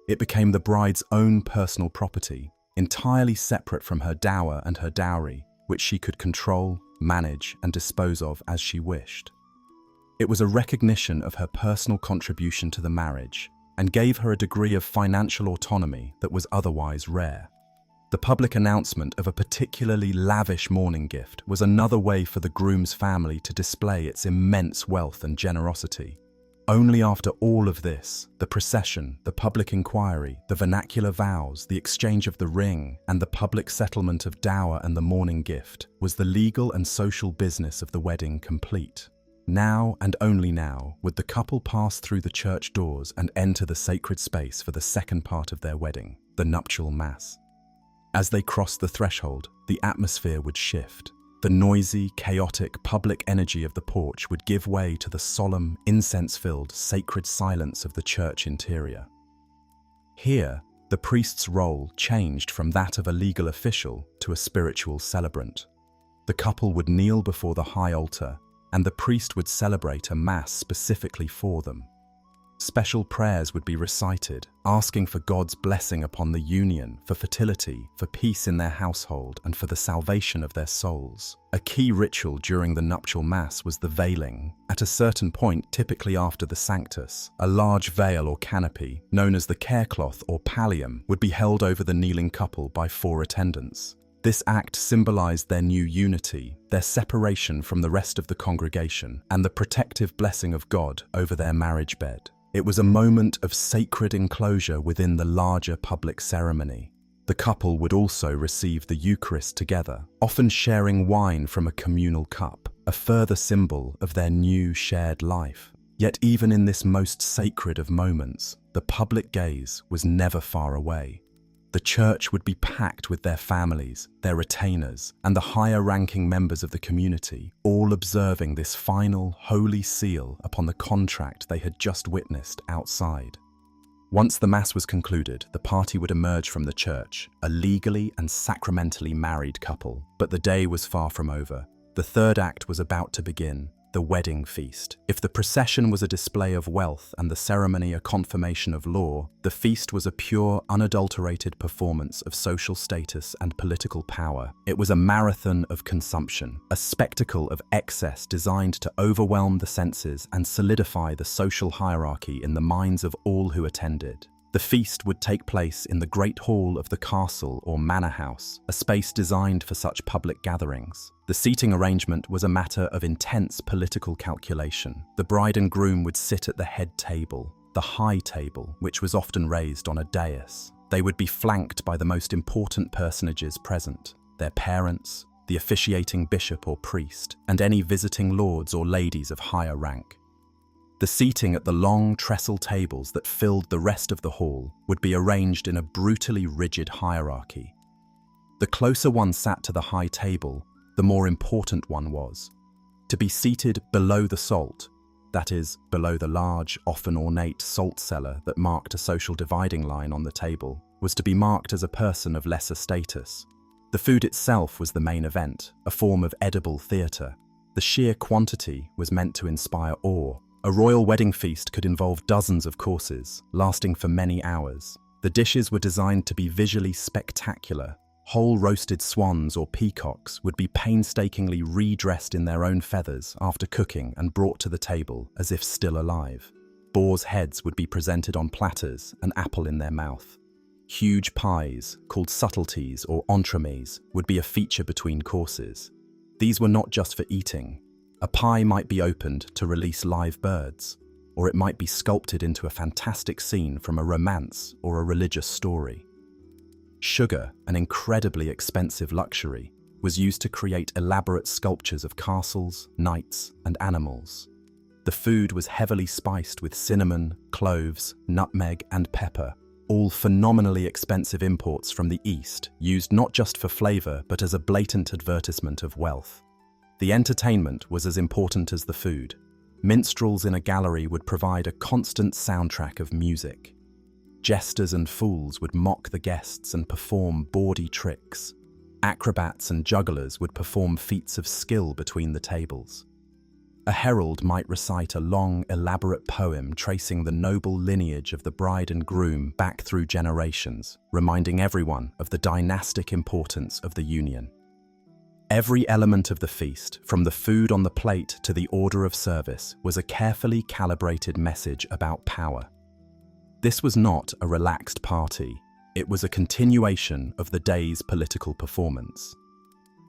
It became the bride's own personal property, entirely separate from her dower and her dowry, which she could control, manage, and dispose of as she wished. It was a recognition of her personal contribution to the marriage and gave her a degree of financial autonomy that was otherwise rare. The public announcement of a particularly lavish mourning gift was another way for the groom's family to display its immense wealth and generosity. Only after all of this, the procession, the public inquiry, the vernacular vows, the exchange of the ring, and the public settlement of dower and the mourning gift, was the legal and social business of the wedding complete. Now, and only now, would the couple pass through the church doors and enter the sacred space for the second part of their wedding, the nuptial mass. As they crossed the threshold, the atmosphere would shift. The noisy, chaotic public energy of the porch would give way to the solemn, incense-filled, sacred silence of the church interior. Here, the priest's role changed from that of a legal official to a spiritual celebrant. The couple would kneel before the high altar, and the priest would celebrate a mass specifically for them. Special prayers would be recited, asking for God's blessing upon the union, for fertility, for peace in their household, and for the salvation of their souls. A key ritual during the nuptial mass was the veiling. At a certain point, typically after the sanctus, a large veil or canopy, known as the carecloth or pallium, would be held over the kneeling couple by 4 attendants. This act symbolized their new unity, their separation from the rest of the congregation, and the protective blessing of God over their marriage bed. It was a moment of sacred enclosure within the larger public ceremony. The couple would also receive the Eucharist together, often sharing wine from a communal cup, a further symbol of their new shared life. Yet even in this most sacred of moments, the public gaze was never far away. The church would be packed with their families, their retainers, and the higher-ranking members of the community, all observing this final, holy seal upon the contract they had just witnessed outside. Once the Mass was concluded, the party would emerge from the church, a legally and sacramentally married couple. But the day was far from over. The third act was about to begin. The wedding feast. If the procession was a display of wealth and the ceremony a confirmation of law, the feast was a pure, unadulterated performance of social status and political power. It was a marathon of consumption, a spectacle of excess designed to overwhelm the senses and solidify the social hierarchy in the minds of all who attended. The feast would take place in the Great Hall of the castle or manor house, a space designed for such public gatherings. The seating arrangement was a matter of intense political calculation. The bride and groom would sit at the head table, the high table, which was often raised on a dais. They would be flanked by the most important personages present, their parents, the officiating bishop or priest, and any visiting lords or ladies of higher rank. The seating at the long trestle tables that filled the rest of the hall would be arranged in a brutally rigid hierarchy. The closer one sat to the high table, the more important one was. To be seated below the salt, that is, below the large, often ornate salt cellar that marked a social dividing line on the table, was to be marked as a person of lesser status. The food itself was the main event, a form of edible theatre. The sheer quantity was meant to inspire awe. A royal wedding feast could involve dozens of courses, lasting for many hours. The dishes were designed to be visually spectacular. Whole roasted swans or peacocks would be painstakingly redressed in their own feathers after cooking and brought to the table as if still alive. Boars' heads would be presented on platters, an apple in their mouth. Huge pies, called subtleties or entremets, would be a feature between courses. These were not just for eating. A pie might be opened to release live birds, or it might be sculpted into a fantastic scene from a romance or a religious story. Sugar, an incredibly expensive luxury, was used to create elaborate sculptures of castles, knights, and animals. The food was heavily spiced with cinnamon, cloves, nutmeg, and pepper, all phenomenally expensive imports from the East, used not just for flavor but as a blatant advertisement of wealth. The entertainment was as important as the food. Minstrels in a gallery would provide a constant soundtrack of music. Jesters and fools would mock the guests and perform bawdy tricks. Acrobats and jugglers would perform feats of skill between the tables. A herald might recite a long, elaborate poem tracing the noble lineage of the bride and groom back through generations, reminding everyone of the dynastic importance of the union. Every element of the feast, from the food on the plate to the order of service, was a carefully calibrated message about power. This was not a relaxed party. It was a continuation of the day's political performance.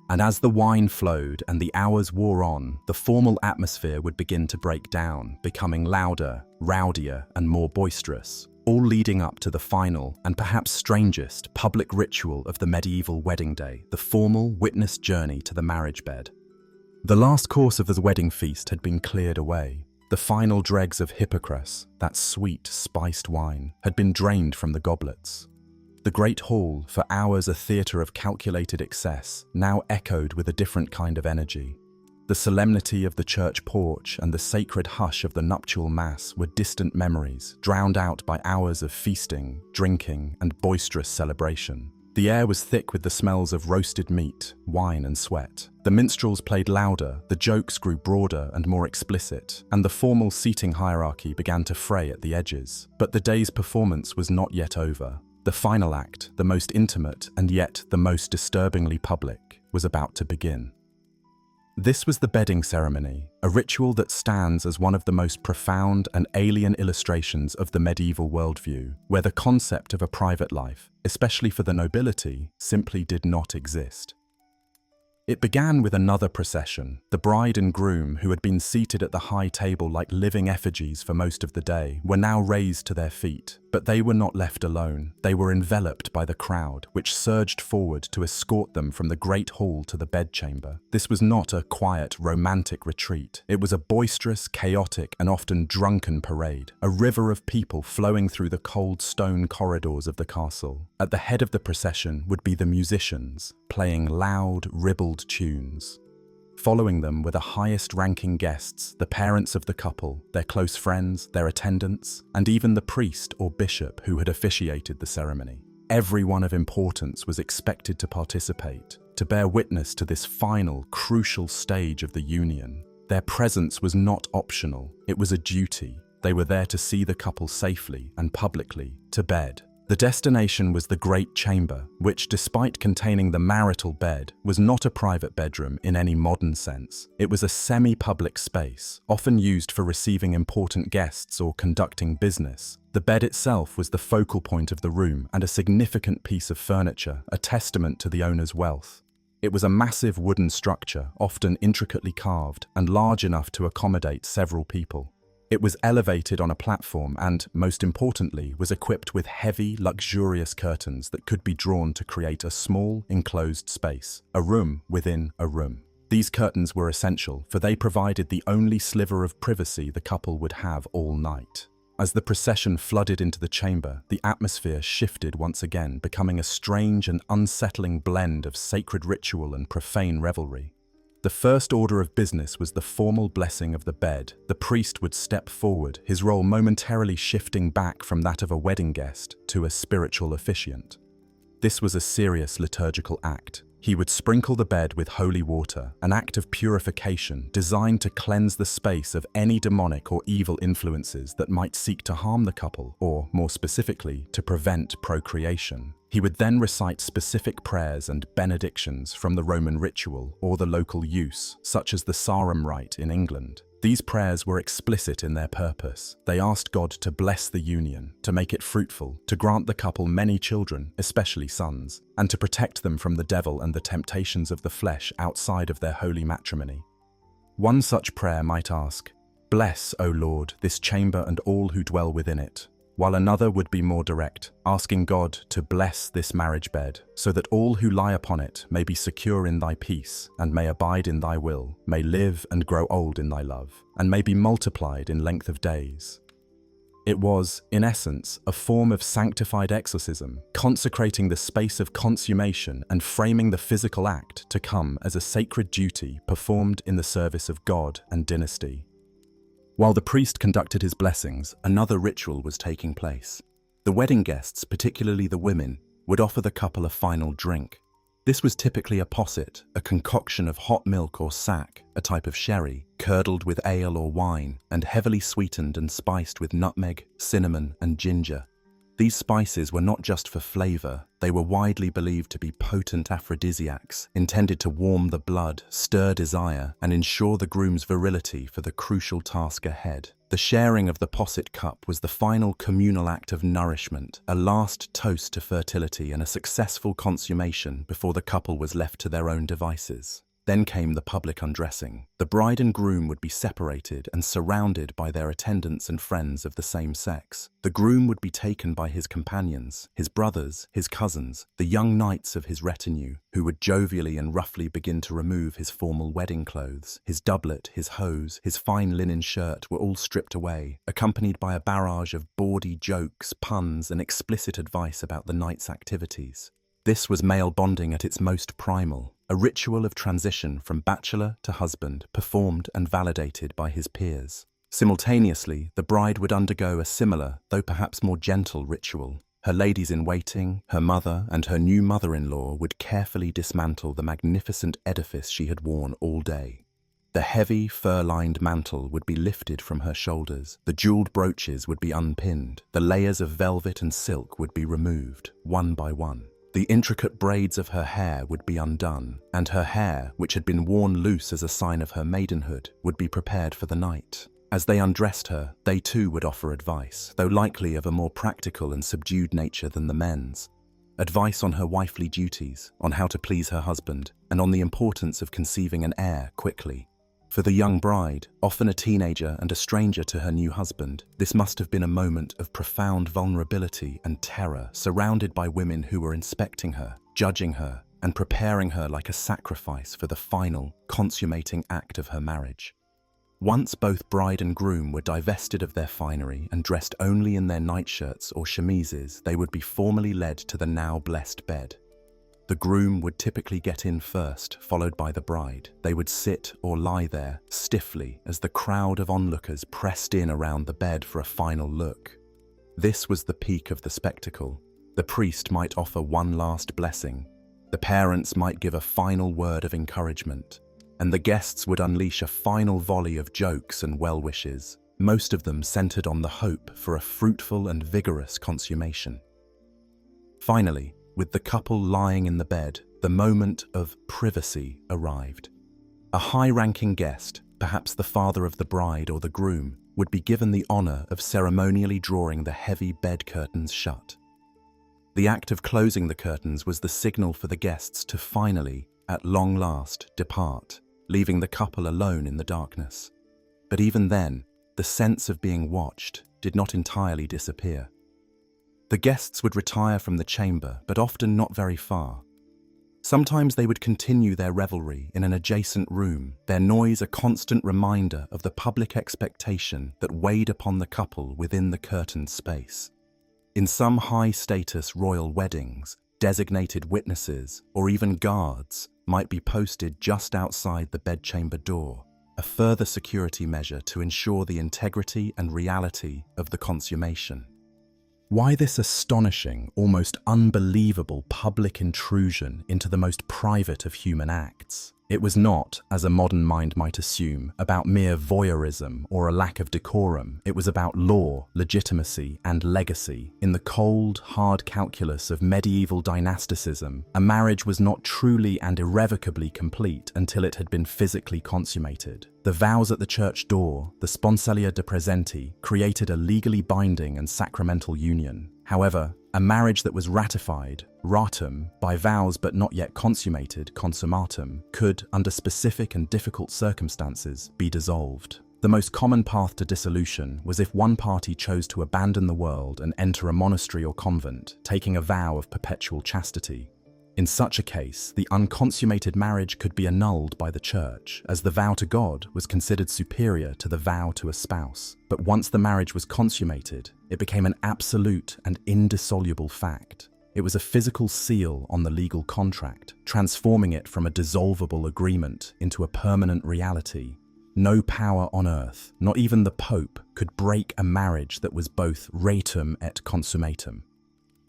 And as the wine flowed and the hours wore on, the formal atmosphere would begin to break down, becoming louder, rowdier, and more boisterous, all leading up to the final and perhaps strangest public ritual of the medieval wedding day, the formal witnessed journey to the marriage bed. The last course of the wedding feast had been cleared away. The final dregs of Hippocras, that sweet, spiced wine, had been drained from the goblets. The great hall, for hours a theatre of calculated excess, now echoed with a different kind of energy. The solemnity of the church porch and the sacred hush of the nuptial mass were distant memories, drowned out by hours of feasting, drinking, and boisterous celebration. The air was thick with the smells of roasted meat, wine, and sweat. The minstrels played louder, the jokes grew broader and more explicit, and the formal seating hierarchy began to fray at the edges. But the day's performance was not yet over. The final act, the most intimate and yet the most disturbingly public, was about to begin. This was the bedding ceremony, a ritual that stands as one of the most profound and alien illustrations of the medieval worldview, where the concept of a private life, especially for the nobility, simply did not exist. It began with another procession. The bride and groom, who had been seated at the high table like living effigies for most of the day, were now raised to their feet. But they were not left alone. They were enveloped by the crowd, which surged forward to escort them from the great hall to the bedchamber. This was not a quiet, romantic retreat. It was a boisterous, chaotic, and often drunken parade, a river of people flowing through the cold stone corridors of the castle. At the head of the procession would be the musicians, playing loud, ribald tunes. Following them were the highest-ranking guests, the parents of the couple, their close friends, their attendants, and even the priest or bishop who had officiated the ceremony. Everyone of importance was expected to participate, to bear witness to this final, crucial stage of the union. Their presence was not optional, it was a duty. They were there to see the couple safely and publicly to bed. The destination was the great chamber, which, despite containing the marital bed, was not a private bedroom in any modern sense. It was a semi-public space, often used for receiving important guests or conducting business. The bed itself was the focal point of the room and a significant piece of furniture, a testament to the owner's wealth. It was a massive wooden structure, often intricately carved, and large enough to accommodate several people. It was elevated on a platform and, most importantly, was equipped with heavy, luxurious curtains that could be drawn to create a small, enclosed space, a room within a room. These curtains were essential, for they provided the only sliver of privacy the couple would have all night. As the procession flooded into the chamber, the atmosphere shifted once again, becoming a strange and unsettling blend of sacred ritual and profane revelry. The first order of business was the formal blessing of the bed. The priest would step forward, his role momentarily shifting back from that of a wedding guest to a spiritual officiant. This was a serious liturgical act. He would sprinkle the bed with holy water, an act of purification designed to cleanse the space of any demonic or evil influences that might seek to harm the couple, or, more specifically, to prevent procreation. He would then recite specific prayers and benedictions from the Roman ritual or the local use, such as the Sarum rite in England. These prayers were explicit in their purpose. They asked God to bless the union, to make it fruitful, to grant the couple many children, especially sons, and to protect them from the devil and the temptations of the flesh outside of their holy matrimony. One such prayer might ask, "Bless, O Lord, this chamber and all who dwell within it," while another would be more direct, asking God to bless this marriage bed, so that all who lie upon it may be secure in thy peace, and may abide in thy will, may live and grow old in thy love, and may be multiplied in length of days. It was, in essence, a form of sanctified exorcism, consecrating the space of consummation and framing the physical act to come as a sacred duty performed in the service of God and dynasty. While the priest conducted his blessings, another ritual was taking place. The wedding guests, particularly the women, would offer the couple a final drink. This was typically a posset, a concoction of hot milk or sack, a type of sherry, curdled with ale or wine, and heavily sweetened and spiced with nutmeg, cinnamon, and ginger. These spices were not just for flavor, they were widely believed to be potent aphrodisiacs, intended to warm the blood, stir desire, and ensure the groom's virility for the crucial task ahead. The sharing of the posset cup was the final communal act of nourishment, a last toast to fertility and a successful consummation before the couple was left to their own devices. Then came the public undressing. The bride and groom would be separated and surrounded by their attendants and friends of the same sex. The groom would be taken by his companions, his brothers, his cousins, the young knights of his retinue, who would jovially and roughly begin to remove his formal wedding clothes. His doublet, his hose, his fine linen shirt were all stripped away, accompanied by a barrage of bawdy jokes, puns, and explicit advice about the night's activities. This was male bonding at its most primal, a ritual of transition from bachelor to husband, performed and validated by his peers. Simultaneously, the bride would undergo a similar, though perhaps more gentle ritual. Her ladies-in-waiting, her mother, and her new mother-in-law would carefully dismantle the magnificent edifice she had worn all day. The heavy, fur-lined mantle would be lifted from her shoulders, the jeweled brooches would be unpinned, the layers of velvet and silk would be removed, one by one. The intricate braids of her hair would be undone, and her hair, which had been worn loose as a sign of her maidenhood, would be prepared for the night. As they undressed her, they too would offer advice, though likely of a more practical and subdued nature than the men's. Advice on her wifely duties, on how to please her husband, and on the importance of conceiving an heir quickly. For the young bride, often a teenager and a stranger to her new husband, this must have been a moment of profound vulnerability and terror, surrounded by women who were inspecting her, judging her, and preparing her like a sacrifice for the final, consummating act of her marriage. Once both bride and groom were divested of their finery and dressed only in their nightshirts or chemises, they would be formally led to the now blessed bed. The groom would typically get in first, followed by the bride. They would sit or lie there, stiffly, as the crowd of onlookers pressed in around the bed for a final look. This was the peak of the spectacle. The priest might offer one last blessing. The parents might give a final word of encouragement. And the guests would unleash a final volley of jokes and well-wishes, most of them centered on the hope for a fruitful and vigorous consummation. Finally, with the couple lying in the bed, the moment of privacy arrived. A high-ranking guest, perhaps the father of the bride or the groom, would be given the honor of ceremonially drawing the heavy bed curtains shut. The act of closing the curtains was the signal for the guests to finally, at long last, depart, leaving the couple alone in the darkness. But even then, the sense of being watched did not entirely disappear. The guests would retire from the chamber, but often not very far. Sometimes they would continue their revelry in an adjacent room, their noise a constant reminder of the public expectation that weighed upon the couple within the curtained space. In some high-status royal weddings, designated witnesses, or even guards, might be posted just outside the bedchamber door, a further security measure to ensure the integrity and reality of the consummation. Why this astonishing, almost unbelievable public intrusion into the most private of human acts? It was not, as a modern mind might assume, about mere voyeurism or a lack of decorum. It was about law, legitimacy, and legacy. In the cold, hard calculus of medieval dynasticism, a marriage was not truly and irrevocably complete until it had been physically consummated. The vows at the church door, the sponsalia de presenti, created a legally binding and sacramental union. However, a marriage that was ratified, ratum, by vows but not yet consummated, consummatum, could, under specific and difficult circumstances, be dissolved. The most common path to dissolution was if one party chose to abandon the world and enter a monastery or convent, taking a vow of perpetual chastity. In such a case, the unconsummated marriage could be annulled by the church, as the vow to God was considered superior to the vow to a spouse. But once the marriage was consummated, it became an absolute and indissoluble fact. It was a physical seal on the legal contract, transforming it from a dissolvable agreement into a permanent reality. No power on earth, not even the Pope, could break a marriage that was both ratum et consummatum.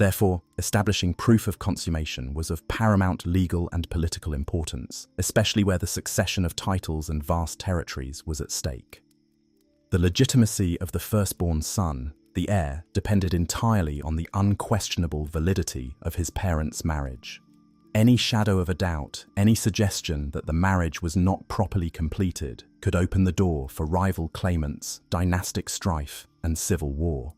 Therefore, establishing proof of consummation was of paramount legal and political importance, especially where the succession of titles and vast territories was at stake. The legitimacy of the firstborn son, The heir depended entirely on the unquestionable validity of his parents' marriage. Any shadow of a doubt, any suggestion that the marriage was not properly completed, could open the door for rival claimants, dynastic strife, and civil war.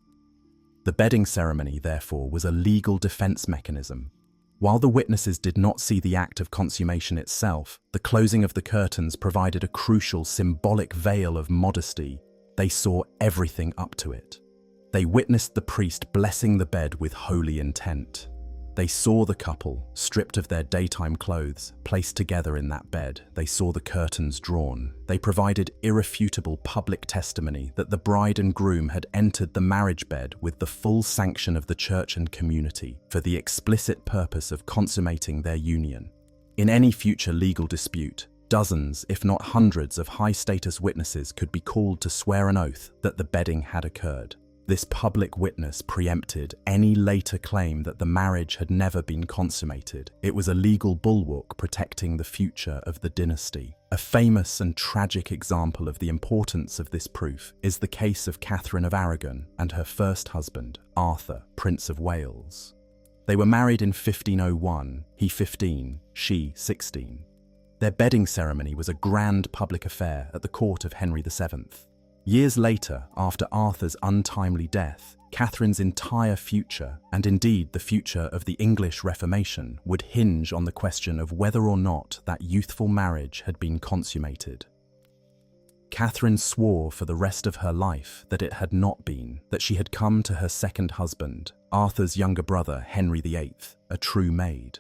The bedding ceremony, therefore, was a legal defense mechanism. While the witnesses did not see the act of consummation itself, the closing of the curtains provided a crucial symbolic veil of modesty. They saw everything up to it. They witnessed the priest blessing the bed with holy intent. They saw the couple, stripped of their daytime clothes, placed together in that bed. They saw the curtains drawn. They provided irrefutable public testimony that the bride and groom had entered the marriage bed with the full sanction of the church and community for the explicit purpose of consummating their union. In any future legal dispute, dozens, if not hundreds, of high-status witnesses could be called to swear an oath that the bedding had occurred. This public witness preempted any later claim that the marriage had never been consummated. It was a legal bulwark protecting the future of the dynasty. A famous and tragic example of the importance of this proof is the case of Catherine of Aragon and her first husband, Arthur, Prince of Wales. They were married in 1501, he 15, she 16. Their bedding ceremony was a grand public affair at the court of Henry VII. Years later, after Arthur's untimely death, Catherine's entire future, and indeed the future of the English Reformation, would hinge on the question of whether or not that youthful marriage had been consummated. Catherine swore for the rest of her life that it had not been, that she had come to her second husband, Arthur's younger brother Henry VIII, a true maid.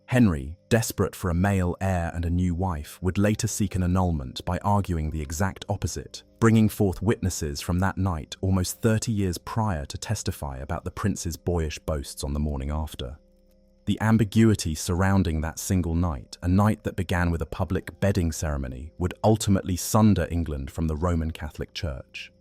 Henry, desperate for a male heir and a new wife, would later seek an annulment by arguing the exact opposite, bringing forth witnesses from that night almost 30 years prior to testify about the prince's boyish boasts on the morning after. The ambiguity surrounding that single night, a night that began with a public bedding ceremony, would ultimately sunder England from the Roman Catholic Church.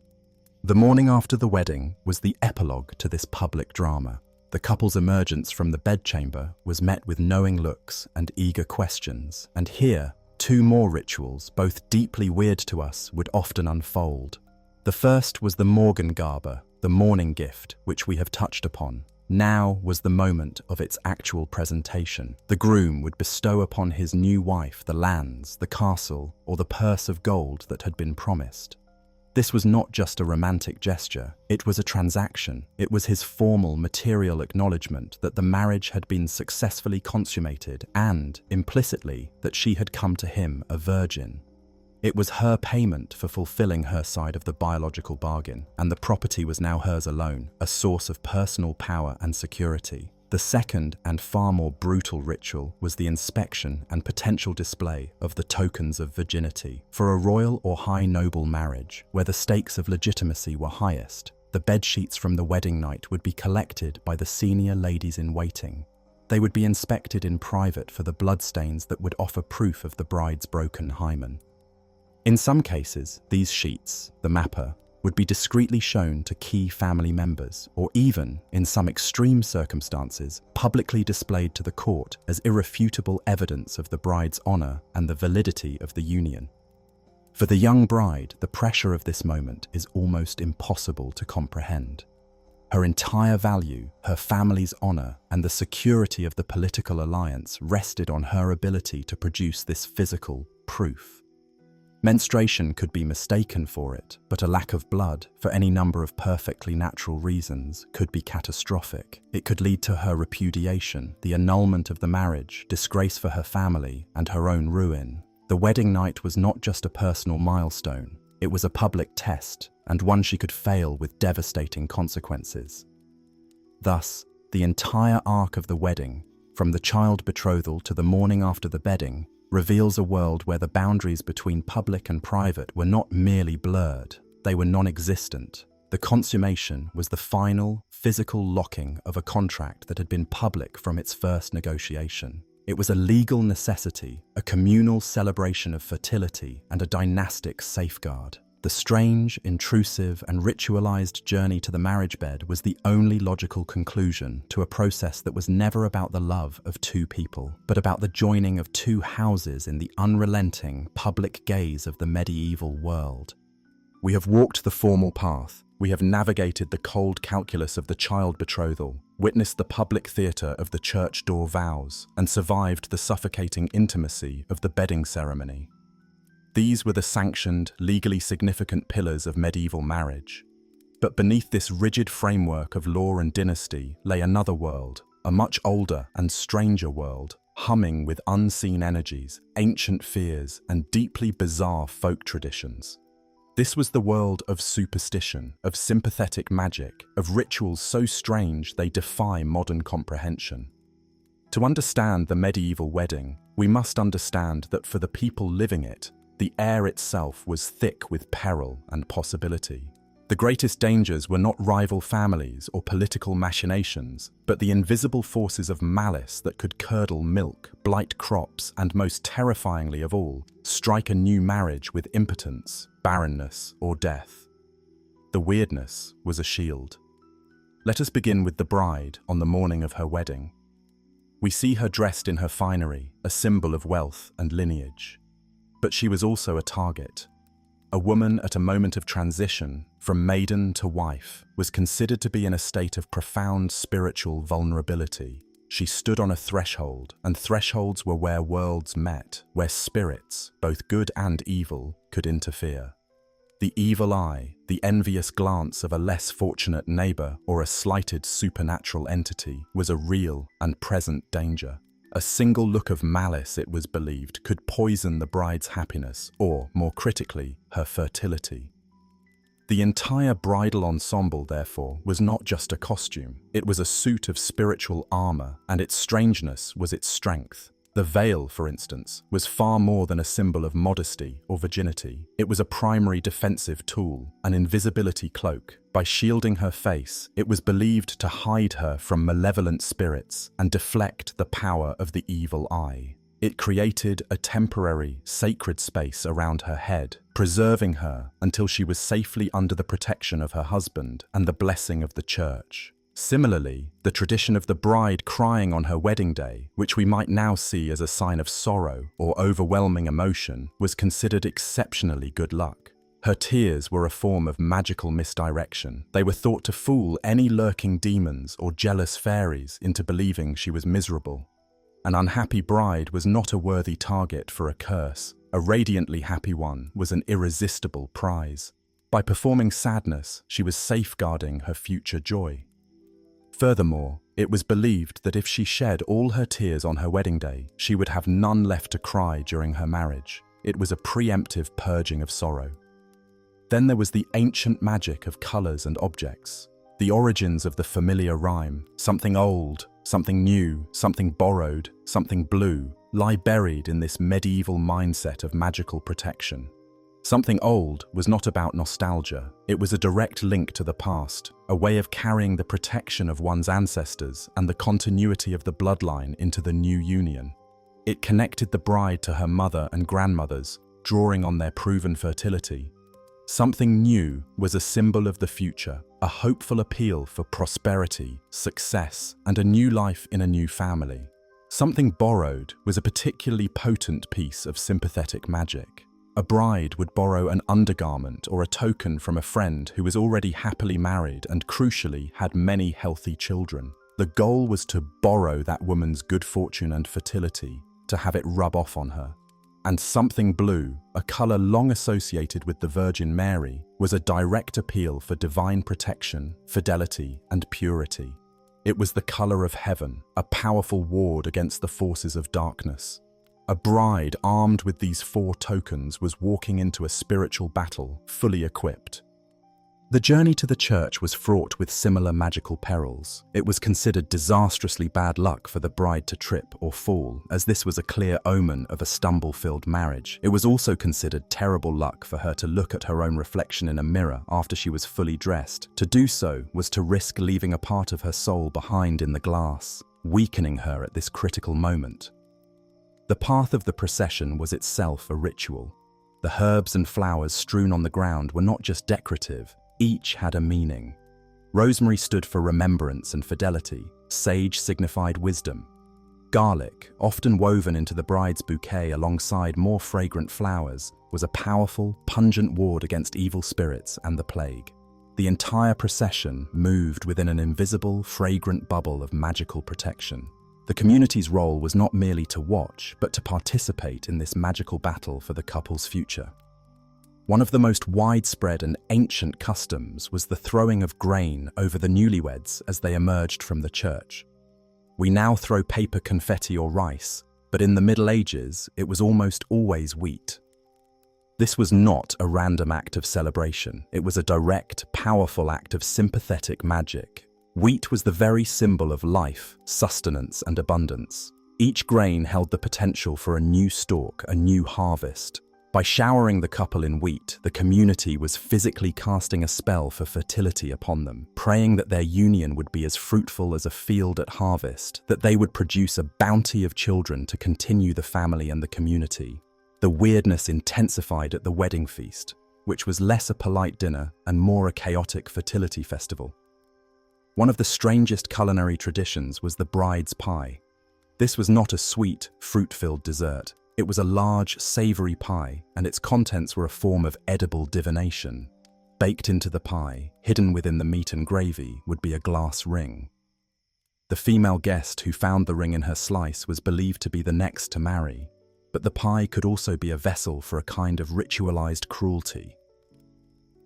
The morning after the wedding was the epilogue to this public drama. The couple's emergence from the bedchamber was met with knowing looks and eager questions, and here, two more rituals, both deeply weird to us, would often unfold. The first was the Morgengabe, the morning gift, which we have touched upon. Now was the moment of its actual presentation. The groom would bestow upon his new wife the lands, the castle, or the purse of gold that had been promised. This was not just a romantic gesture, it was a transaction. It was his formal, material acknowledgement that the marriage had been successfully consummated and, implicitly, that she had come to him a virgin. It was her payment for fulfilling her side of the biological bargain, and the property was now hers alone, a source of personal power and security. The second and far more brutal ritual was the inspection and potential display of the tokens of virginity. For a royal or high noble marriage, where the stakes of legitimacy were highest, the bedsheets from the wedding night would be collected by the senior ladies-in-waiting. They would be inspected in private for the bloodstains that would offer proof of the bride's broken hymen. In some cases, these sheets, the mapper, would be discreetly shown to key family members, or even, in some extreme circumstances, publicly displayed to the court as irrefutable evidence of the bride's honor and the validity of the union. For the young bride, the pressure of this moment is almost impossible to comprehend. Her entire value, her family's honor, and the security of the political alliance rested on her ability to produce this physical proof. Menstruation could be mistaken for it, but a lack of blood, for any number of perfectly natural reasons, could be catastrophic. It could lead to her repudiation, the annulment of the marriage, disgrace for her family, and her own ruin. The wedding night was not just a personal milestone, it was a public test, and one she could fail with devastating consequences. Thus, the entire arc of the wedding, from the child betrothal to the morning after the bedding, reveals a world where the boundaries between public and private were not merely blurred, they were non-existent. The consummation was the final, physical locking of a contract that had been public from its first negotiation. It was a legal necessity, a communal celebration of fertility, and a dynastic safeguard. The strange, intrusive, and ritualized journey to the marriage bed was the only logical conclusion to a process that was never about the love of two people, but about the joining of two houses in the unrelenting public gaze of the medieval world. We have walked the formal path, we have navigated the cold calculus of the child betrothal, witnessed the public theatre of the church door vows, and survived the suffocating intimacy of the bedding ceremony. These were the sanctioned, legally significant pillars of medieval marriage. But beneath this rigid framework of law and dynasty lay another world, a much older and stranger world, humming with unseen energies, ancient fears, and deeply bizarre folk traditions. This was the world of superstition, of sympathetic magic, of rituals so strange they defy modern comprehension. To understand the medieval wedding, we must understand that for the people living it, the air itself was thick with peril and possibility. The greatest dangers were not rival families or political machinations, but the invisible forces of malice that could curdle milk, blight crops, and most terrifyingly of all, strike a new marriage with impotence, barrenness, or death. The weirdness was a shield. Let us begin with the bride on the morning of her wedding. We see her dressed in her finery, a symbol of wealth and lineage. But she was also a target. A woman at a moment of transition, from maiden to wife, was considered to be in a state of profound spiritual vulnerability. She stood on a threshold, and thresholds were where worlds met, where spirits, both good and evil, could interfere. The evil eye, the envious glance of a less fortunate neighbor or a slighted supernatural entity was a real and present danger. A single look of malice, it was believed, could poison the bride's happiness or, more critically, her fertility. The entire bridal ensemble, therefore, was not just a costume. It was a suit of spiritual armor, and its strangeness was its strength. The veil, for instance, was far more than a symbol of modesty or virginity. It was a primary defensive tool, an invisibility cloak. By shielding her face, it was believed to hide her from malevolent spirits and deflect the power of the evil eye. It created a temporary, sacred space around her head, preserving her until she was safely under the protection of her husband and the blessing of the church. Similarly, the tradition of the bride crying on her wedding day, which we might now see as a sign of sorrow or overwhelming emotion, was considered exceptionally good luck. Her tears were a form of magical misdirection. They were thought to fool any lurking demons or jealous fairies into believing she was miserable. An unhappy bride was not a worthy target for a curse. A radiantly happy one was an irresistible prize. By performing sadness, she was safeguarding her future joy. Furthermore, it was believed that if she shed all her tears on her wedding day, she would have none left to cry during her marriage. It was a preemptive purging of sorrow. Then there was the ancient magic of colors and objects. The origins of the familiar rhyme, something old, something new, something borrowed, something blue, lie buried in this medieval mindset of magical protection. Something old was not about nostalgia. It was a direct link to the past, a way of carrying the protection of one's ancestors and the continuity of the bloodline into the new union. It connected the bride to her mother and grandmothers, drawing on their proven fertility. Something new was a symbol of the future, a hopeful appeal for prosperity, success, and a new life in a new family. Something borrowed was a particularly potent piece of sympathetic magic. A bride would borrow an undergarment or a token from a friend who was already happily married and, crucially, had many healthy children. The goal was to borrow that woman's good fortune and fertility, to have it rub off on her. And something blue, a color long associated with the Virgin Mary, was a direct appeal for divine protection, fidelity, and purity. It was the color of heaven, a powerful ward against the forces of darkness. A bride armed with these four tokens was walking into a spiritual battle, fully equipped. The journey to the church was fraught with similar magical perils. It was considered disastrously bad luck for the bride to trip or fall, as this was a clear omen of a stumble-filled marriage. It was also considered terrible luck for her to look at her own reflection in a mirror after she was fully dressed. To do so was to risk leaving a part of her soul behind in the glass, weakening her at this critical moment. The path of the procession was itself a ritual. The herbs and flowers strewn on the ground were not just decorative, each had a meaning. Rosemary stood for remembrance and fidelity. Sage signified wisdom. Garlic, often woven into the bride's bouquet alongside more fragrant flowers, was a powerful, pungent ward against evil spirits and the plague. The entire procession moved within an invisible, fragrant bubble of magical protection. The community's role was not merely to watch, but to participate in this magical battle for the couple's future. One of the most widespread and ancient customs was the throwing of grain over the newlyweds as they emerged from the church. We now throw paper confetti or rice, but in the Middle Ages, it was almost always wheat. This was not a random act of celebration. It was a direct, powerful act of sympathetic magic. Wheat was the very symbol of life, sustenance, and abundance. Each grain held the potential for a new stalk, a new harvest. By showering the couple in wheat, the community was physically casting a spell for fertility upon them, praying that their union would be as fruitful as a field at harvest, that they would produce a bounty of children to continue the family and the community. The weirdness intensified at the wedding feast, which was less a polite dinner and more a chaotic fertility festival. One of the strangest culinary traditions was the bride's pie. This was not a sweet, fruit-filled dessert. It was a large, savory pie, and its contents were a form of edible divination. Baked into the pie, hidden within the meat and gravy, would be a glass ring. The female guest who found the ring in her slice was believed to be the next to marry, but the pie could also be a vessel for a kind of ritualized cruelty.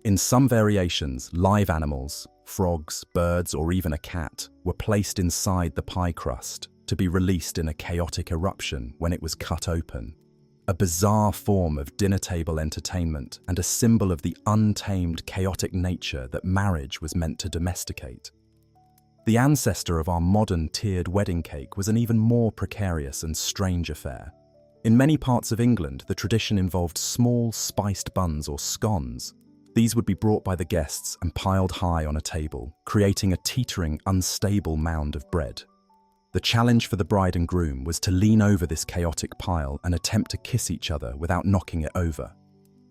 In some variations, live animals, frogs, birds, or even a cat, were placed inside the pie crust, to be released in a chaotic eruption when it was cut open. A bizarre form of dinner table entertainment and a symbol of the untamed, chaotic nature that marriage was meant to domesticate. The ancestor of our modern tiered wedding cake was an even more precarious and strange affair. In many parts of England, the tradition involved small, spiced buns or scones. These would be brought by the guests and piled high on a table, creating a teetering, unstable mound of bread. The challenge for the bride and groom was to lean over this chaotic pile and attempt to kiss each other without knocking it over.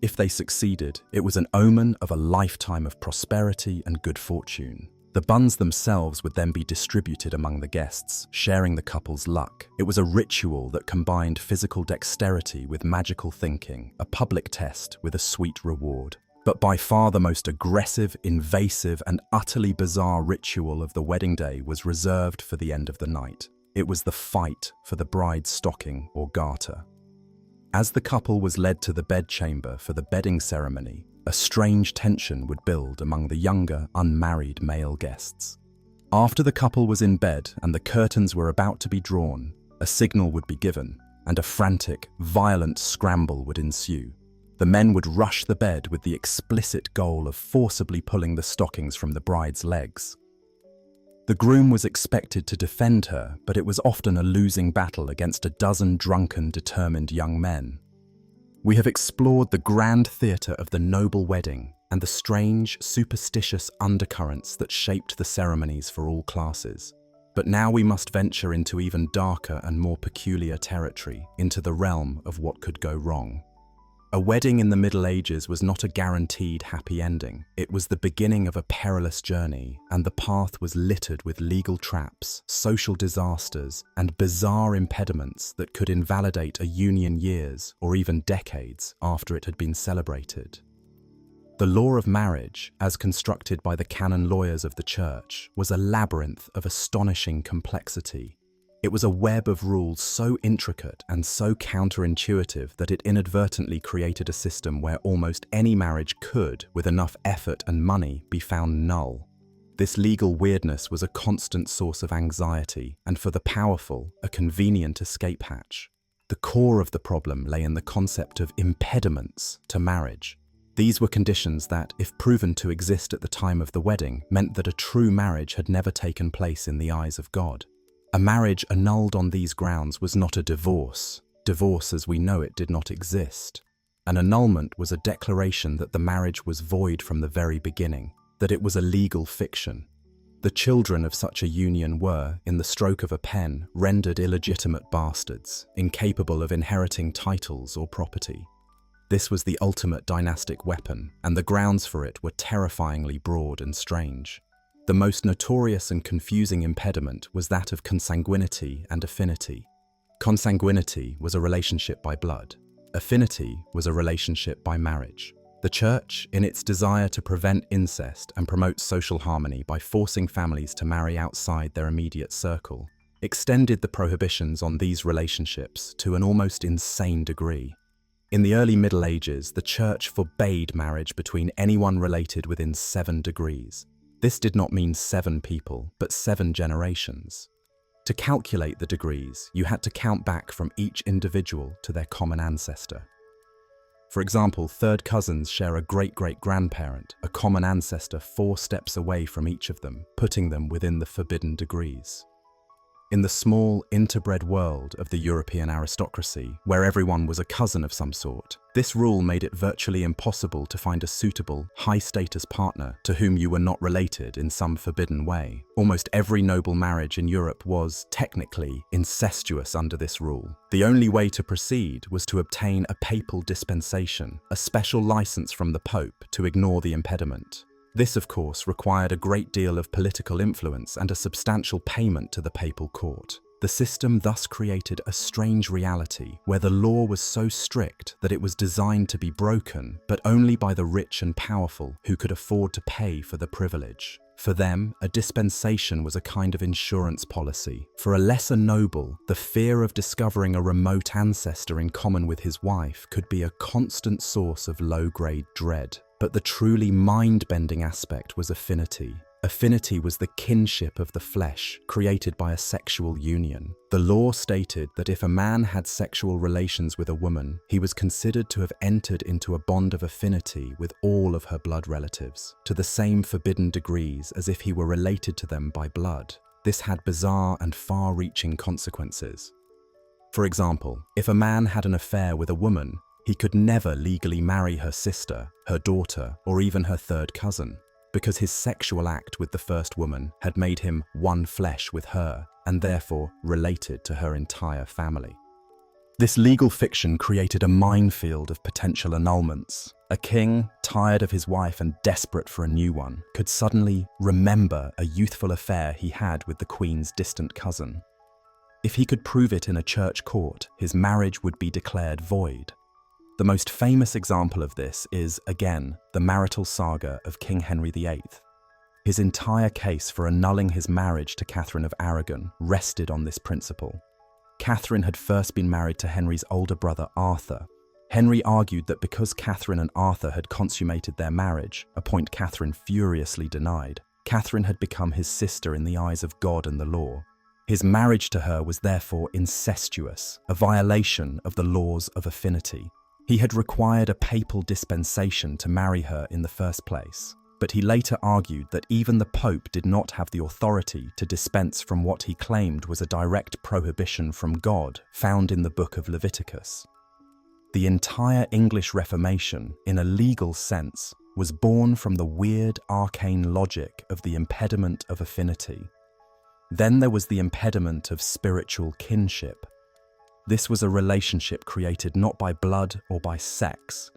If they succeeded, it was an omen of a lifetime of prosperity and good fortune. The buns themselves would then be distributed among the guests, sharing the couple's luck. It was a ritual that combined physical dexterity with magical thinking, a public test with a sweet reward. But by far the most aggressive, invasive, and utterly bizarre ritual of the wedding day was reserved for the end of the night. It was the fight for the bride's stocking or garter. As the couple was led to the bedchamber for the bedding ceremony, a strange tension would build among the younger, unmarried male guests. After the couple was in bed and the curtains were about to be drawn, a signal would be given, and a frantic, violent scramble would ensue. The men would rush the bed with the explicit goal of forcibly pulling the stockings from the bride's legs. The groom was expected to defend her, but it was often a losing battle against a dozen drunken, determined young men. We have explored the grand theatre of the noble wedding and the strange, superstitious undercurrents that shaped the ceremonies for all classes. But now we must venture into even darker and more peculiar territory, into the realm of what could go wrong. A wedding in the Middle Ages was not a guaranteed happy ending. It was the beginning of a perilous journey, and the path was littered with legal traps, social disasters, and bizarre impediments that could invalidate a union years or even decades after it had been celebrated. The law of marriage, as constructed by the canon lawyers of the church, was a labyrinth of astonishing complexity. It was a web of rules so intricate and so counterintuitive that it inadvertently created a system where almost any marriage could, with enough effort and money, be found null. This legal weirdness was a constant source of anxiety, and for the powerful, a convenient escape hatch. The core of the problem lay in the concept of impediments to marriage. These were conditions that, if proven to exist at the time of the wedding, meant that a true marriage had never taken place in the eyes of God. A marriage annulled on these grounds was not a divorce. Divorce as we know it did not exist. An annulment was a declaration that the marriage was void from the very beginning, that it was a legal fiction. The children of such a union were, in the stroke of a pen, rendered illegitimate bastards, incapable of inheriting titles or property. This was the ultimate dynastic weapon, and the grounds for it were terrifyingly broad and strange. The most notorious and confusing impediment was that of consanguinity and affinity. Consanguinity was a relationship by blood. Affinity was a relationship by marriage. The Church, in its desire to prevent incest and promote social harmony by forcing families to marry outside their immediate circle, extended the prohibitions on these relationships to an almost insane degree. In the early Middle Ages, the Church forbade marriage between anyone related within 7 degrees. This did not mean 7 people, but 7 generations. To calculate the degrees, you had to count back from each individual to their common ancestor. For example, third cousins share a great-great-grandparent, a common ancestor 4 steps away from each of them, putting them within the forbidden degrees. In the small, interbred world of the European aristocracy, where everyone was a cousin of some sort, this rule made it virtually impossible to find a suitable, high-status partner to whom you were not related in some forbidden way. Almost every noble marriage in Europe was, technically, incestuous under this rule. The only way to proceed was to obtain a papal dispensation, a special license from the Pope to ignore the impediment. This, of course, required a great deal of political influence and a substantial payment to the papal court. The system thus created a strange reality where the law was so strict that it was designed to be broken, but only by the rich and powerful who could afford to pay for the privilege. For them, a dispensation was a kind of insurance policy. For a lesser noble, the fear of discovering a remote ancestor in common with his wife could be a constant source of low-grade dread. But the truly mind-bending aspect was affinity. Affinity was the kinship of the flesh, created by a sexual union. The law stated that if a man had sexual relations with a woman, he was considered to have entered into a bond of affinity with all of her blood relatives, to the same forbidden degrees as if he were related to them by blood. This had bizarre and far-reaching consequences. For example, if a man had an affair with a woman, he could never legally marry her sister, her daughter, or even her third cousin, because his sexual act with the first woman had made him one flesh with her, and therefore related to her entire family. This legal fiction created a minefield of potential annulments. A king, tired of his wife and desperate for a new one, could suddenly remember a youthful affair he had with the queen's distant cousin. If he could prove it in a church court, his marriage would be declared void. The most famous example of this is, again, the marital saga of King Henry VIII. His entire case for annulling his marriage to Catherine of Aragon rested on this principle. Catherine had first been married to Henry's older brother Arthur. Henry argued that because Catherine and Arthur had consummated their marriage, a point Catherine furiously denied, Catherine had become his sister in the eyes of God and the law. His marriage to her was therefore incestuous, a violation of the laws of affinity. He had required a papal dispensation to marry her in the first place, but he later argued that even the Pope did not have the authority to dispense from what he claimed was a direct prohibition from God found in the book of Leviticus. The entire English Reformation, in a legal sense, was born from the weird arcane logic of the impediment of affinity. Then there was the impediment of spiritual kinship. This was a relationship created not by blood or by sex,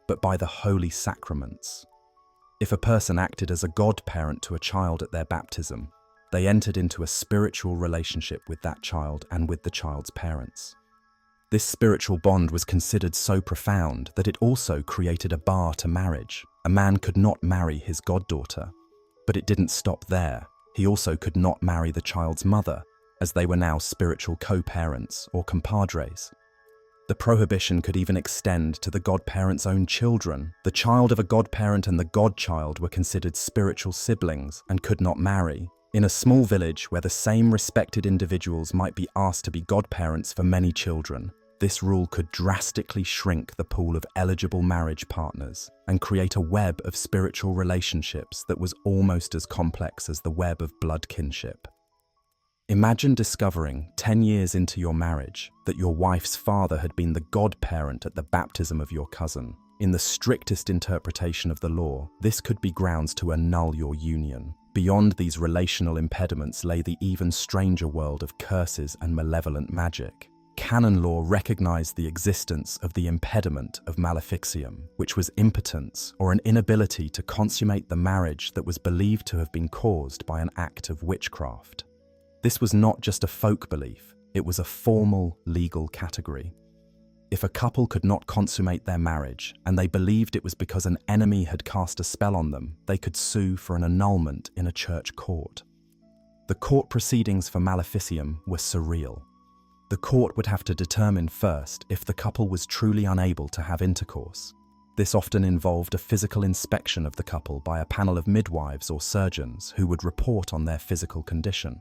but by the holy sacraments. If a person acted as a godparent to a child at their baptism, they entered into a spiritual relationship with that child and with the child's parents. This spiritual bond was considered so profound that it also created a bar to marriage. A man could not marry his goddaughter, but it didn't stop there. He also could not marry the child's mother, as they were now spiritual co-parents or compadres. The prohibition could even extend to the godparent's own children. The child of a godparent and the godchild were considered spiritual siblings and could not marry. In a small village where the same respected individuals might be asked to be godparents for many children, this rule could drastically shrink the pool of eligible marriage partners and create a web of spiritual relationships that was almost as complex as the web of blood kinship. Imagine discovering, 10 years into your marriage, that your wife's father had been the godparent at the baptism of your cousin. In the strictest interpretation of the law, this could be grounds to annul your union. Beyond these relational impediments lay the even stranger world of curses and malevolent magic. Canon law recognized the existence of the impediment of maleficium, which was impotence or an inability to consummate the marriage that was believed to have been caused by an act of witchcraft. This was not just a folk belief, it was a formal legal category. If a couple could not consummate their marriage, and they believed it was because an enemy had cast a spell on them, they could sue for an annulment in a church court. The court proceedings for maleficium were surreal. The court would have to determine first if the couple was truly unable to have intercourse. This often involved a physical inspection of the couple by a panel of midwives or surgeons who would report on their physical condition.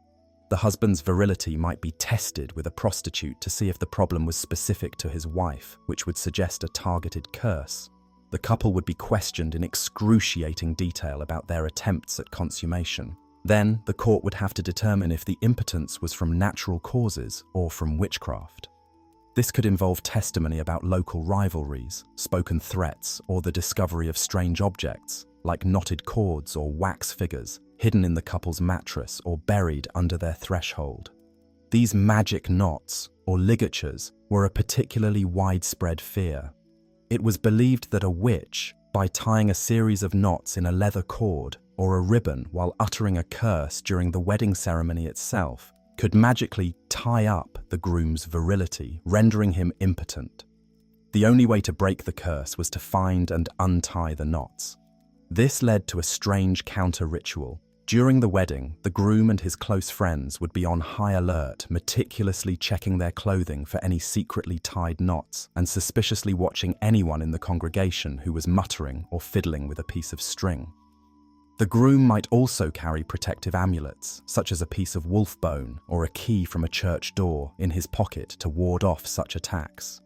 The husband's virility might be tested with a prostitute to see if the problem was specific to his wife, which would suggest a targeted curse. The couple would be questioned in excruciating detail about their attempts at consummation. Then, the court would have to determine if the impotence was from natural causes or from witchcraft. This could involve testimony about local rivalries, spoken threats, or the discovery of strange objects, like knotted cords or wax figures, hidden in the couple's mattress or buried under their threshold. These magic knots, or ligatures, were a particularly widespread fear. It was believed that a witch, by tying a series of knots in a leather cord or a ribbon while uttering a curse during the wedding ceremony itself, could magically tie up the groom's virility, rendering him impotent. The only way to break the curse was to find and untie the knots. This led to a strange counter-ritual. During the wedding, the groom and his close friends would be on high alert, meticulously checking their clothing for any secretly tied knots and suspiciously watching anyone in the congregation who was muttering or fiddling with a piece of string. The groom might also carry protective amulets, such as a piece of wolf bone or a key from a church door, in his pocket to ward off such attacks.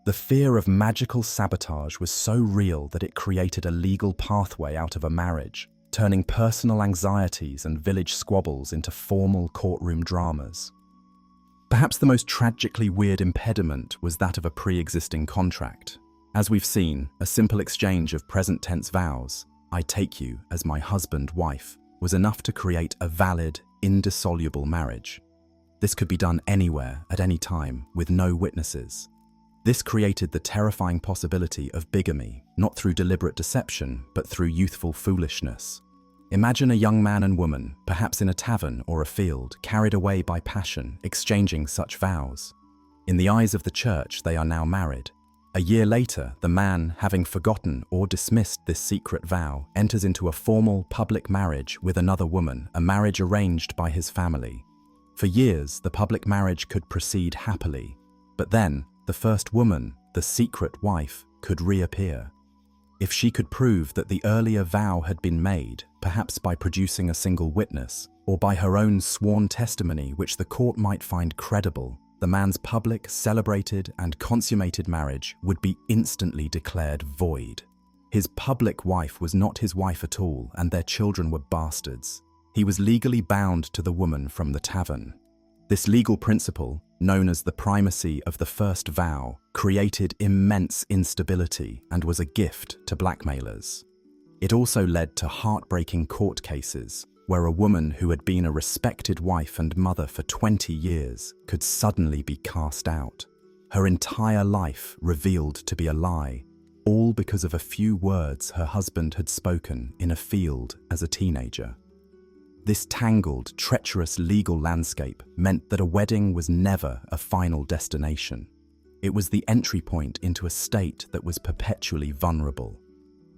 The fear of magical sabotage was so real that it created a legal pathway out of a marriage, turning personal anxieties and village squabbles into formal courtroom dramas. Perhaps the most tragically weird impediment was that of a pre-existing contract. As we've seen, a simple exchange of present-tense vows, "I take you as my husband, wife," was enough to create a valid, indissoluble marriage. This could be done anywhere, at any time, with no witnesses. This created the terrifying possibility of bigamy, not through deliberate deception, but through youthful foolishness. Imagine a young man and woman, perhaps in a tavern or a field, carried away by passion, exchanging such vows. In the eyes of the church, they are now married. A year later, the man, having forgotten or dismissed this secret vow, enters into a formal public marriage with another woman, a marriage arranged by his family. For years, the public marriage could proceed happily, but then, the first woman, the secret wife, could reappear. If she could prove that the earlier vow had been made, perhaps by producing a single witness, or by her own sworn testimony which the court might find credible, the man's public, celebrated, and consummated marriage would be instantly declared void. His public wife was not his wife at all, and their children were bastards. He was legally bound to the woman from the tavern. This legal principle, known as the primacy of the first vow, created immense instability and was a gift to blackmailers. It also led to heartbreaking court cases, where a woman who had been a respected wife and mother for 20 years could suddenly be cast out. Her entire life revealed to be a lie, all because of a few words her husband had spoken in a field as a teenager. This tangled, treacherous legal landscape meant that a wedding was never a final destination. It was the entry point into a state that was perpetually vulnerable.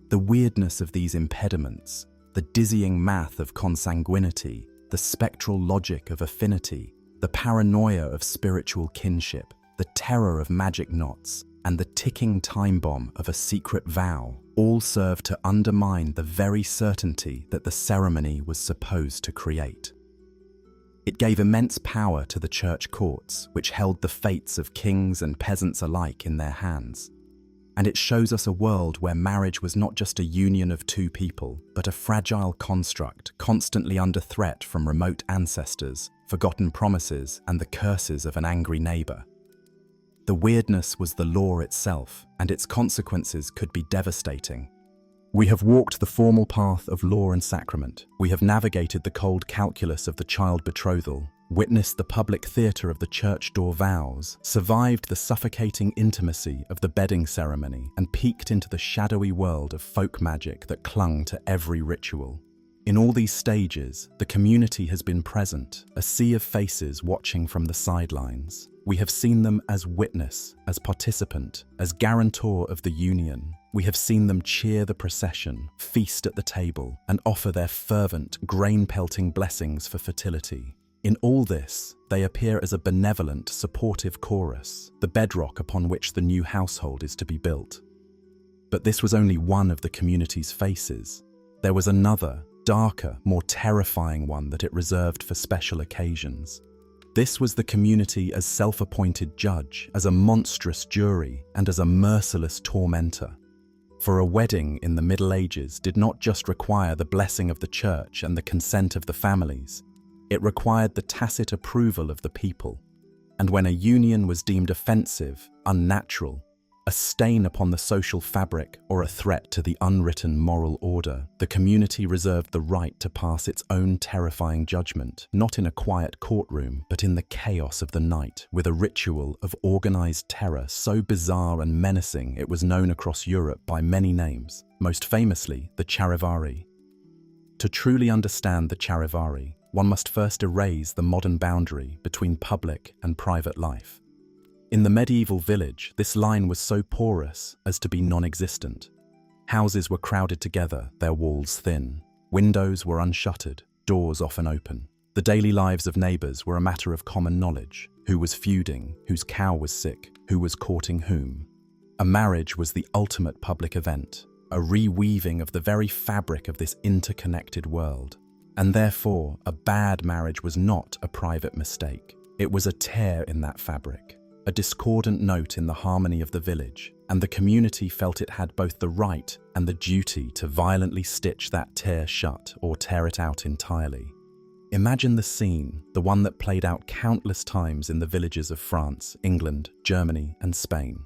The weirdness of these impediments, the dizzying math of consanguinity, the spectral logic of affinity, the paranoia of spiritual kinship, the terror of magic knots, and the ticking time bomb of a secret vow all served to undermine the very certainty that the ceremony was supposed to create. It gave immense power to the church courts, which held the fates of kings and peasants alike in their hands. And it shows us a world where marriage was not just a union of two people, but a fragile construct constantly under threat from remote ancestors, forgotten promises, and the curses of an angry neighbor. The weirdness was the law itself, and its consequences could be devastating. We have walked the formal path of law and sacrament. We have navigated the cold calculus of the child betrothal, witnessed the public theatre of the church door vows, survived the suffocating intimacy of the bedding ceremony, and peeked into the shadowy world of folk magic that clung to every ritual. In all these stages, the community has been present, a sea of faces watching from the sidelines. We have seen them as witness, as participant, as guarantor of the union. We have seen them cheer the procession, feast at the table, and offer their fervent, grain-pelting blessings for fertility. In all this, they appear as a benevolent, supportive chorus, the bedrock upon which the new household is to be built. But this was only one of the community's faces. There was another, darker, more terrifying one that it reserved for special occasions. This was the community as self-appointed judge, as a monstrous jury, and as a merciless tormentor. For a wedding in the Middle Ages did not just require the blessing of the church and the consent of the families. It required the tacit approval of the people. And when a union was deemed offensive, unnatural, a stain upon the social fabric, or a threat to the unwritten moral order, the community reserved the right to pass its own terrifying judgment, not in a quiet courtroom, but in the chaos of the night, with a ritual of organized terror so bizarre and menacing it was known across Europe by many names, most famously the charivari. To truly understand the charivari, one must first erase the modern boundary between public and private life. In the medieval village, this line was so porous as to be non-existent. Houses were crowded together, their walls thin. Windows were unshuttered, doors often open. The daily lives of neighbors were a matter of common knowledge. Who was feuding, whose cow was sick, who was courting whom. A marriage was the ultimate public event, a reweaving of the very fabric of this interconnected world. And therefore, a bad marriage was not a private mistake. It was a tear in that fabric, a discordant note in the harmony of the village, and the community felt it had both the right and the duty to violently stitch that tear shut or tear it out entirely. Imagine the scene, the one that played out countless times in the villages of France, England, Germany, and Spain.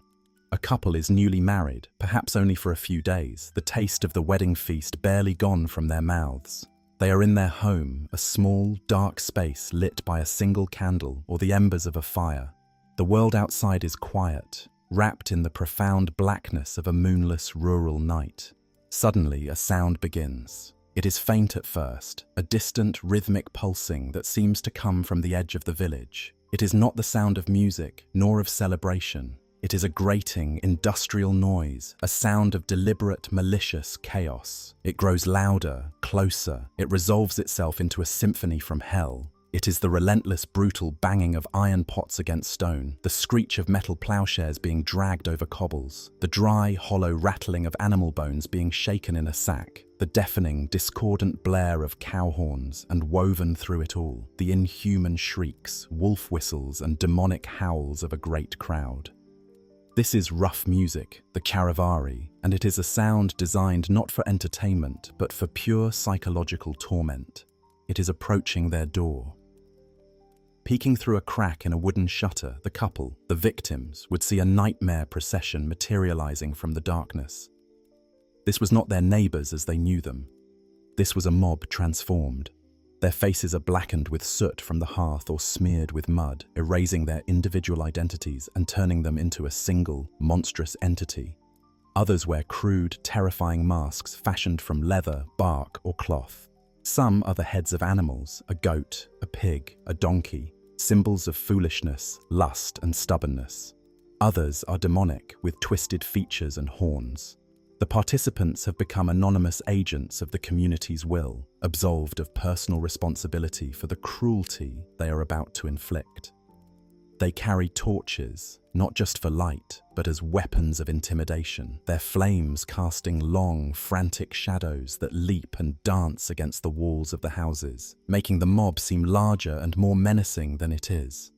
A couple is newly married, perhaps only for a few days, the taste of the wedding feast barely gone from their mouths. They are in their home, a small, dark space lit by a single candle or the embers of a fire. The world outside is quiet, wrapped in the profound blackness of a moonless rural night. Suddenly, a sound begins. It is faint at first, a distant, rhythmic pulsing that seems to come from the edge of the village. It is not the sound of music, nor of celebration. It is a grating, industrial noise, a sound of deliberate, malicious chaos. It grows louder, closer. It resolves itself into a symphony from hell. It is the relentless, brutal banging of iron pots against stone, the screech of metal plowshares being dragged over cobbles, the dry, hollow rattling of animal bones being shaken in a sack, the deafening, discordant blare of cow horns, and woven through it all, the inhuman shrieks, wolf whistles, and demonic howls of a great crowd. This is rough music, the charivari, and it is a sound designed not for entertainment, but for pure psychological torment. It is approaching their door. Peeking through a crack in a wooden shutter, the couple, the victims, would see a nightmare procession materializing from the darkness. This was not their neighbors as they knew them. This was a mob transformed. Their faces are blackened with soot from the hearth or smeared with mud, erasing their individual identities and turning them into a single, monstrous entity. Others wear crude, terrifying masks fashioned from leather, bark, or cloth. Some are the heads of animals, a goat, a pig, a donkey, symbols of foolishness, lust, and stubbornness. Others are demonic, with twisted features and horns. The participants have become anonymous agents of the community's will, absolved of personal responsibility for the cruelty they are about to inflict. They carry torches, not just for light, but as weapons of intimidation, their flames casting long, frantic shadows that leap and dance against the walls of the houses, making the mob seem larger and more menacing than it is.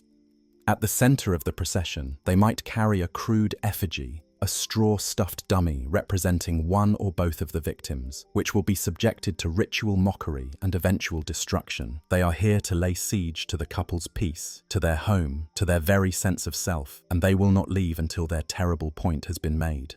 At the center of the procession, they might carry a crude effigy, a straw-stuffed dummy representing one or both of the victims, which will be subjected to ritual mockery and eventual destruction. They are here to lay siege to the couple's peace, to their home, to their very sense of self, and they will not leave until their terrible point has been made.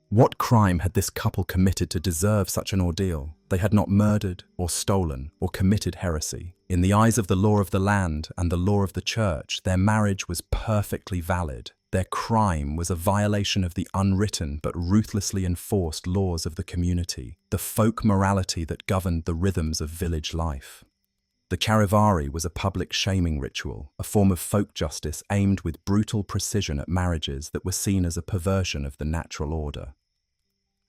What crime had this couple committed to deserve such an ordeal? They had not murdered or stolen or committed heresy. In the eyes of the law of the land and the law of the church, their marriage was perfectly valid. Their crime was a violation of the unwritten but ruthlessly enforced laws of the community, the folk morality that governed the rhythms of village life. The charivari was a public shaming ritual, a form of folk justice aimed with brutal precision at marriages that were seen as a perversion of the natural order.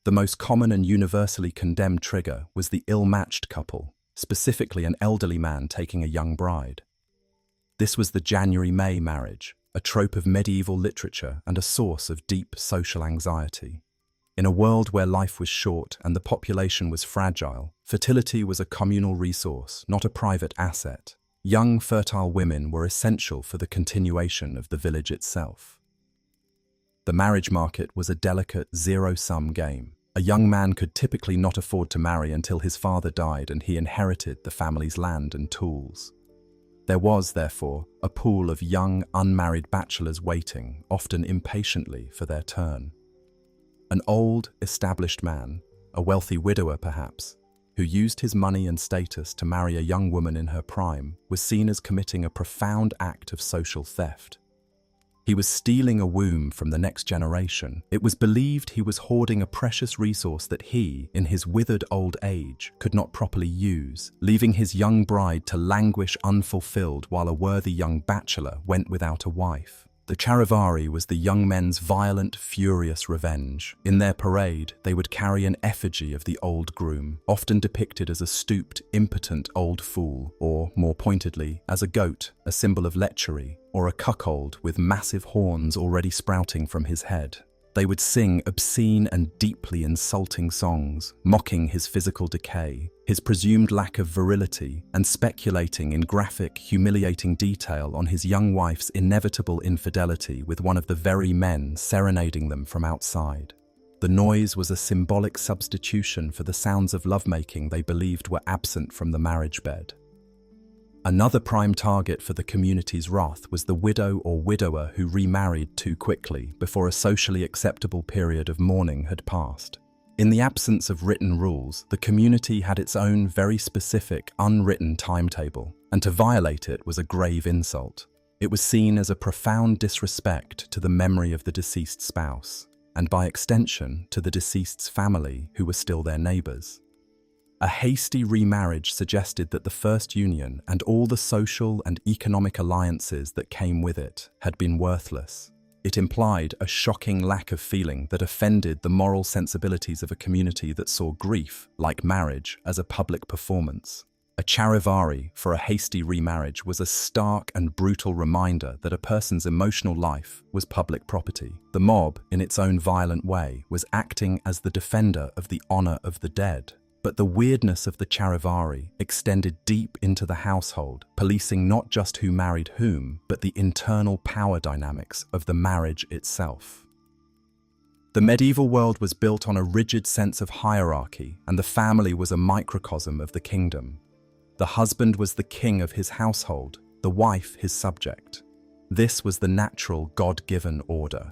The most common and universally condemned trigger was the ill-matched couple, specifically an elderly man taking a young bride. This was the January-May marriage, a trope of medieval literature and a source of deep social anxiety. In a world where life was short and the population was fragile, fertility was a communal resource, not a private asset. Young, fertile women were essential for the continuation of the village itself. The marriage market was a delicate, zero-sum game. A young man could typically not afford to marry until his father died and he inherited the family's land and tools. There was, therefore, a pool of young, unmarried bachelors waiting, often impatiently, for their turn. An old, established man, a wealthy widower perhaps, who used his money and status to marry a young woman in her prime, was seen as committing a profound act of social theft. He was stealing a womb from the next generation. It was believed he was hoarding a precious resource that he, in his withered old age, could not properly use, leaving his young bride to languish unfulfilled while a worthy young bachelor went without a wife. The charivari was the young men's violent, furious revenge. In their parade, they would carry an effigy of the old groom, often depicted as a stooped, impotent old fool, or, more pointedly, as a goat, a symbol of lechery, or a cuckold with massive horns already sprouting from his head. They would sing obscene and deeply insulting songs, mocking his physical decay, his presumed lack of virility, and speculating in graphic, humiliating detail on his young wife's inevitable infidelity with one of the very men serenading them from outside. The noise was a symbolic substitution for the sounds of lovemaking they believed were absent from the marriage bed. Another prime target for the community's wrath was the widow or widower who remarried too quickly before a socially acceptable period of mourning had passed. In the absence of written rules, the community had its own very specific, unwritten timetable, and to violate it was a grave insult. It was seen as a profound disrespect to the memory of the deceased spouse, and by extension to the deceased's family who were still their neighbors. A hasty remarriage suggested that the first union and all the social and economic alliances that came with it had been worthless. It implied a shocking lack of feeling that offended the moral sensibilities of a community that saw grief, like marriage, as a public performance. A charivari for a hasty remarriage was a stark and brutal reminder that a person's emotional life was public property. The mob, in its own violent way, was acting as the defender of the honor of the dead. But the weirdness of the charivari extended deep into the household, policing not just who married whom, but the internal power dynamics of the marriage itself. The medieval world was built on a rigid sense of hierarchy, and the family was a microcosm of the kingdom. The husband was the king of his household, the wife his subject. This was the natural, God-given order.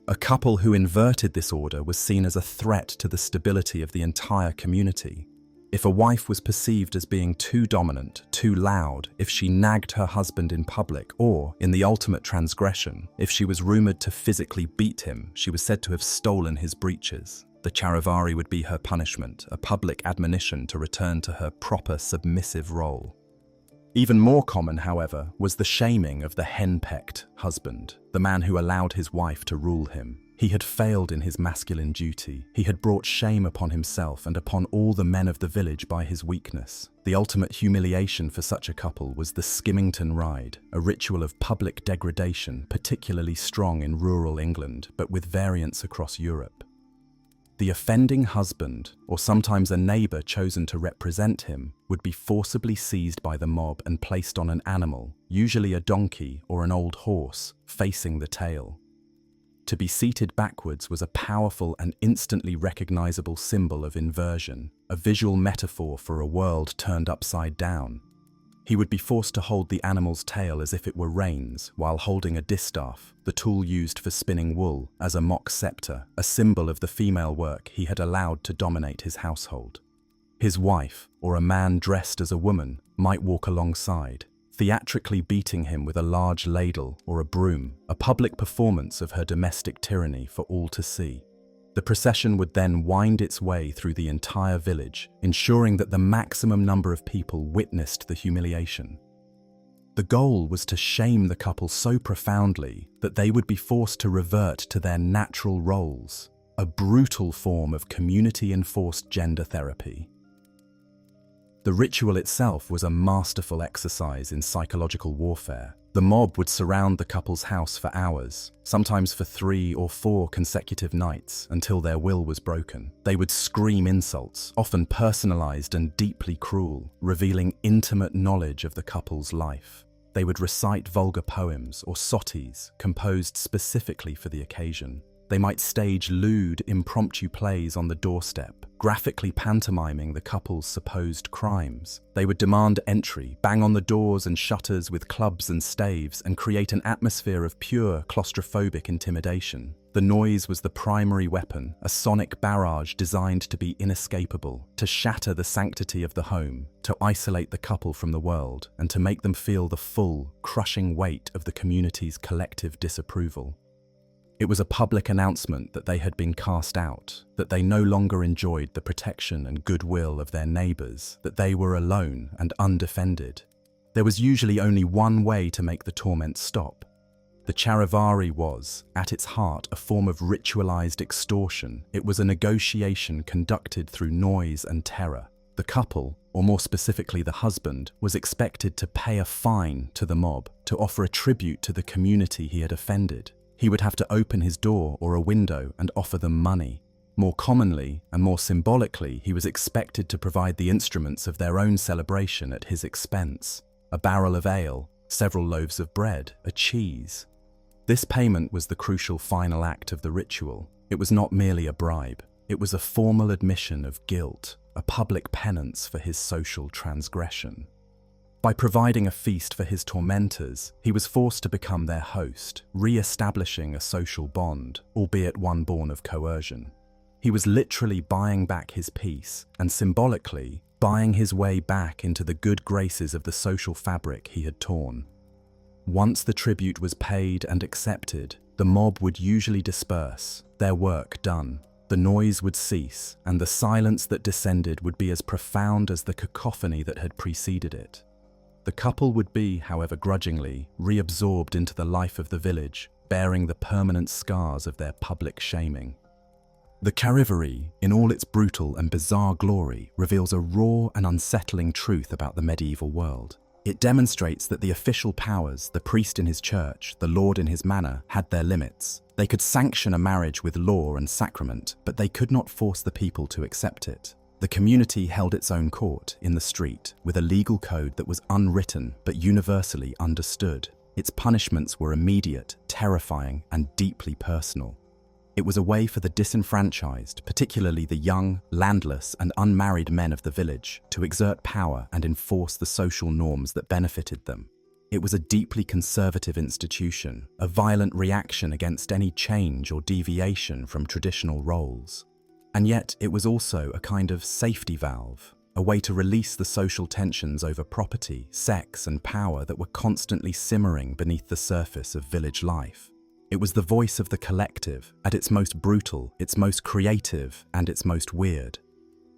A couple who inverted this order was seen as a threat to the stability of the entire community. If a wife was perceived as being too dominant, too loud, if she nagged her husband in public, or, in the ultimate transgression, if she was rumored to physically beat him, she was said to have stolen his breeches. The charivari would be her punishment, a public admonition to return to her proper submissive role. Even more common, however, was the shaming of the henpecked husband, the man who allowed his wife to rule him. He had failed in his masculine duty. He had brought shame upon himself and upon all the men of the village by his weakness. The ultimate humiliation for such a couple was the Skimmington Ride, a ritual of public degradation particularly strong in rural England, but with variants across Europe. The offending husband, or sometimes a neighbor chosen to represent him, would be forcibly seized by the mob and placed on an animal, usually a donkey or an old horse, facing the tail. To be seated backwards was a powerful and instantly recognizable symbol of inversion, a visual metaphor for a world turned upside down. He would be forced to hold the animal's tail as if it were reins, while holding a distaff, the tool used for spinning wool, as a mock scepter, a symbol of the female work he had allowed to dominate his household. His wife, or a man dressed as a woman, might walk alongside, theatrically beating him with a large ladle or a broom, a public performance of her domestic tyranny for all to see. The procession would then wind its way through the entire village, ensuring that the maximum number of people witnessed the humiliation. The goal was to shame the couple so profoundly that they would be forced to revert to their natural roles, a brutal form of community-enforced gender therapy. The ritual itself was a masterful exercise in psychological warfare. The mob would surround the couple's house for hours, sometimes for 3 or 4 consecutive nights, until their will was broken. They would scream insults, often personalized and deeply cruel, revealing intimate knowledge of the couple's life. They would recite vulgar poems or sotties composed specifically for the occasion. They might stage lewd, impromptu plays on the doorstep, graphically pantomiming the couple's supposed crimes. They would demand entry, bang on the doors and shutters with clubs and staves, and create an atmosphere of pure, claustrophobic intimidation. The noise was the primary weapon, a sonic barrage designed to be inescapable, to shatter the sanctity of the home, to isolate the couple from the world, and to make them feel the full, crushing weight of the community's collective disapproval. It was a public announcement that they had been cast out, that they no longer enjoyed the protection and goodwill of their neighbors, that they were alone and undefended. There was usually only one way to make the torment stop. The charivari was, at its heart, a form of ritualized extortion. It was a negotiation conducted through noise and terror. The couple, or more specifically the husband, was expected to pay a fine to the mob, to offer a tribute to the community he had offended. He would have to open his door or a window and offer them money. More commonly and more symbolically, he was expected to provide the instruments of their own celebration at his expense: a barrel of ale, several loaves of bread, a cheese. This payment was the crucial final act of the ritual. It was not merely a bribe. It was a formal admission of guilt, a public penance for his social transgression. By providing a feast for his tormentors, he was forced to become their host, re-establishing a social bond, albeit one born of coercion. He was literally buying back his peace, and symbolically, buying his way back into the good graces of the social fabric he had torn. Once the tribute was paid and accepted, the mob would usually disperse, their work done. The noise would cease, and the silence that descended would be as profound as the cacophony that had preceded it. The couple would be, however grudgingly, reabsorbed into the life of the village, bearing the permanent scars of their public shaming. The charivari, in all its brutal and bizarre glory, reveals a raw and unsettling truth about the medieval world. It demonstrates that the official powers, the priest in his church, the lord in his manor, had their limits. They could sanction a marriage with law and sacrament, but they could not force the people to accept it. The community held its own court, in the street, with a legal code that was unwritten but universally understood. Its punishments were immediate, terrifying, and deeply personal. It was a way for the disenfranchised, particularly the young, landless, and unmarried men of the village, to exert power and enforce the social norms that benefited them. It was a deeply conservative institution, a violent reaction against any change or deviation from traditional roles. And yet, it was also a kind of safety valve, a way to release the social tensions over property, sex, and power that were constantly simmering beneath the surface of village life. It was the voice of the collective, at its most brutal, its most creative, and its most weird.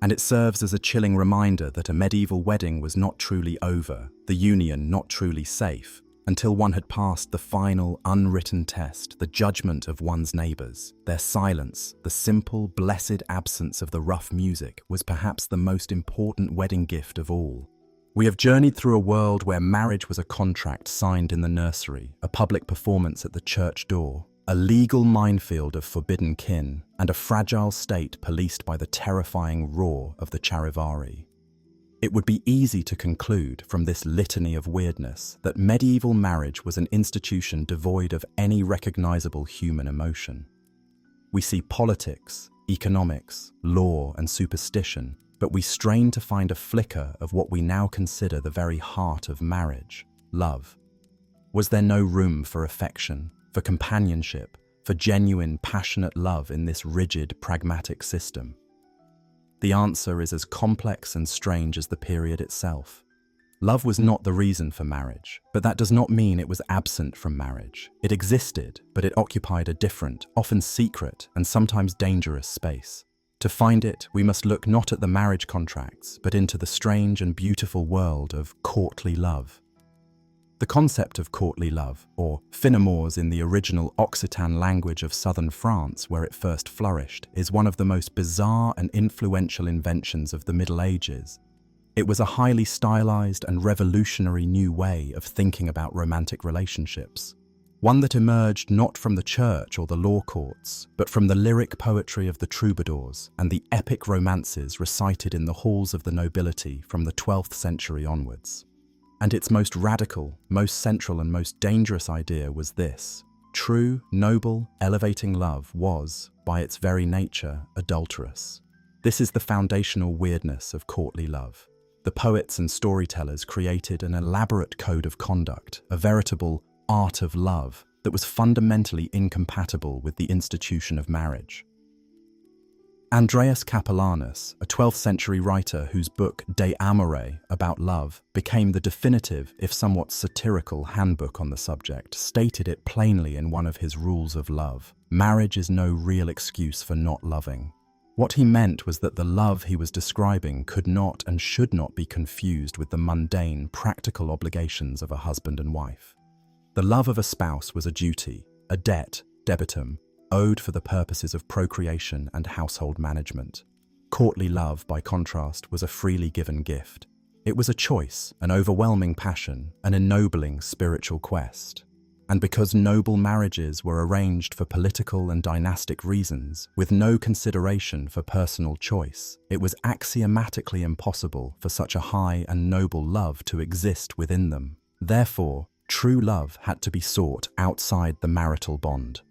And it serves as a chilling reminder that a medieval wedding was not truly over, the union not truly safe, until one had passed the final, unwritten test, the judgment of one's neighbors. Their silence, the simple, blessed absence of the rough music, was perhaps the most important wedding gift of all. We have journeyed through a world where marriage was a contract signed in the nursery, a public performance at the church door, a legal minefield of forbidden kin, and a fragile state policed by the terrifying roar of the charivari. It would be easy to conclude from this litany of weirdness that medieval marriage was an institution devoid of any recognizable human emotion. We see politics, economics, law, and superstition, but we strain to find a flicker of what we now consider the very heart of marriage: love. Was there no room for affection, for companionship, for genuine, passionate love in this rigid, pragmatic system? The answer is as complex and strange as the period itself. Love was not the reason for marriage, but that does not mean it was absent from marriage. It existed, but it occupied a different, often secret, and sometimes dangerous space. To find it, we must look not at the marriage contracts, but into the strange and beautiful world of courtly love. The concept of courtly love, or finamours in the original Occitan language of southern France where it first flourished, is one of the most bizarre and influential inventions of the Middle Ages. It was a highly stylized and revolutionary new way of thinking about romantic relationships. One that emerged not from the church or the law courts, but from the lyric poetry of the troubadours and the epic romances recited in the halls of the nobility from the 12th century onwards. And its most radical, most central and most dangerous idea was this: true, noble, elevating love was, by its very nature, adulterous. This is the foundational weirdness of courtly love. The poets and storytellers created an elaborate code of conduct, a veritable art of love that was fundamentally incompatible with the institution of marriage. Andreas Capellanus, a 12th century writer whose book De Amore, about love, became the definitive, if somewhat satirical, handbook on the subject, stated it plainly in one of his rules of love: marriage is no real excuse for not loving. What he meant was that the love he was describing could not and should not be confused with the mundane, practical obligations of a husband and wife. The love of a spouse was a duty, a debt, debitum, owed for the purposes of procreation and household management. Courtly love, by contrast, was a freely given gift. It was a choice, an overwhelming passion, an ennobling spiritual quest. And because noble marriages were arranged for political and dynastic reasons, with no consideration for personal choice, it was axiomatically impossible for such a high and noble love to exist within them. Therefore, true love had to be sought outside the marital bond.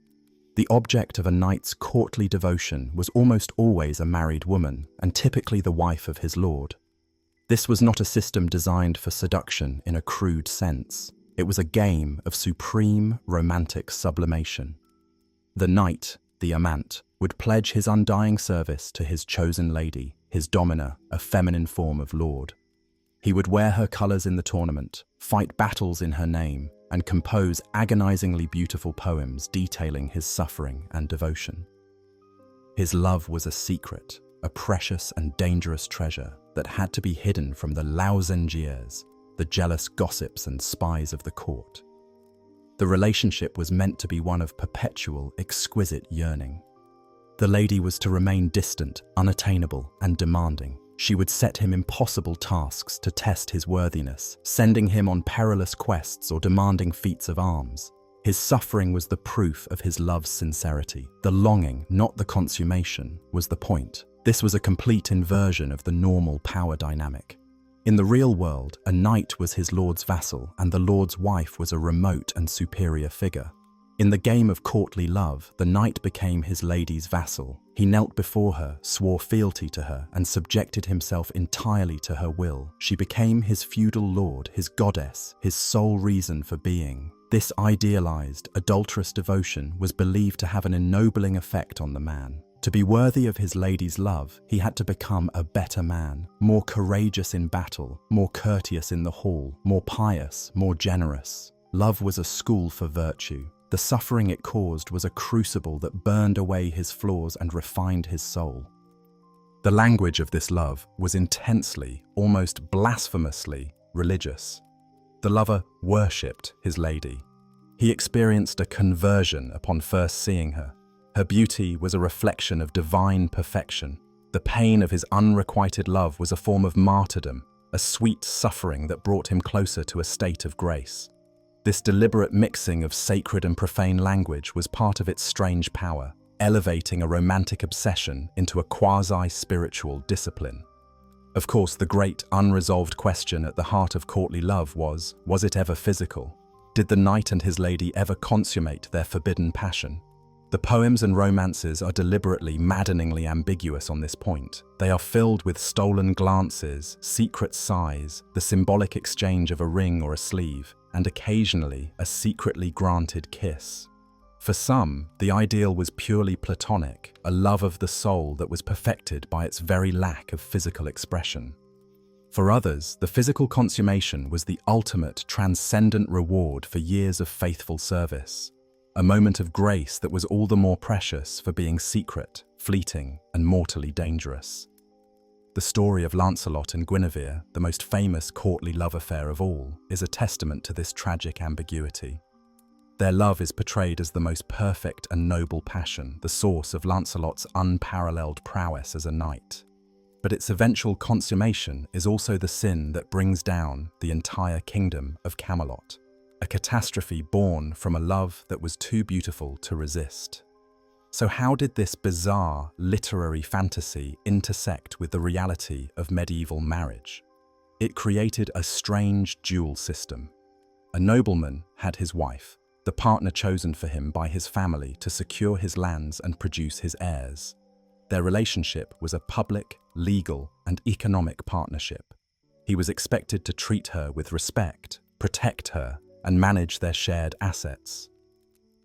The object of a knight's courtly devotion was almost always a married woman, and typically the wife of his lord. This was not a system designed for seduction in a crude sense. It was a game of supreme romantic sublimation. The knight, the amant, would pledge his undying service to his chosen lady, his domina, a feminine form of lord. He would wear her colours in the tournament, fight battles in her name, and compose agonizingly beautiful poems detailing his suffering and devotion. His love was a secret, a precious and dangerous treasure that had to be hidden from the lousengiers, the jealous gossips and spies of the court. The relationship was meant to be one of perpetual, exquisite yearning. The lady was to remain distant, unattainable, and demanding. She would set him impossible tasks to test his worthiness, sending him on perilous quests or demanding feats of arms. His suffering was the proof of his love's sincerity. The longing, not the consummation, was the point. This was a complete inversion of the normal power dynamic. In the real world, a knight was his lord's vassal, and the lord's wife was a remote and superior figure. In the game of courtly love, the knight became his lady's vassal. He knelt before her, swore fealty to her, and subjected himself entirely to her will. She became his feudal lord, his goddess, his sole reason for being. This idealized, adulterous devotion was believed to have an ennobling effect on the man. To be worthy of his lady's love, he had to become a better man, more courageous in battle, more courteous in the hall, more pious, more generous. Love was a school for virtue. The suffering it caused was a crucible that burned away his flaws and refined his soul. The language of this love was intensely, almost blasphemously, religious. The lover worshipped his lady. He experienced a conversion upon first seeing her. Her beauty was a reflection of divine perfection. The pain of his unrequited love was a form of martyrdom, a sweet suffering that brought him closer to a state of grace. This deliberate mixing of sacred and profane language was part of its strange power, elevating a romantic obsession into a quasi-spiritual discipline. Of course, the great unresolved question at the heart of courtly love was it ever physical? Did the knight and his lady ever consummate their forbidden passion? The poems and romances are deliberately, maddeningly ambiguous on this point. They are filled with stolen glances, secret sighs, the symbolic exchange of a ring or a sleeve, and occasionally a secretly granted kiss. For some, the ideal was purely platonic, a love of the soul that was perfected by its very lack of physical expression. For others, the physical consummation was the ultimate, transcendent reward for years of faithful service, a moment of grace that was all the more precious for being secret, fleeting, and mortally dangerous. The story of Lancelot and Guinevere, the most famous courtly love affair of all, is a testament to this tragic ambiguity. Their love is portrayed as the most perfect and noble passion, the source of Lancelot's unparalleled prowess as a knight. But its eventual consummation is also the sin that brings down the entire kingdom of Camelot, a catastrophe born from a love that was too beautiful to resist. So how did this bizarre literary fantasy intersect with the reality of medieval marriage? It created a strange dual system. A nobleman had his wife, the partner chosen for him by his family to secure his lands and produce his heirs. Their relationship was a public, legal, and economic partnership. He was expected to treat her with respect, protect her, and manage their shared assets.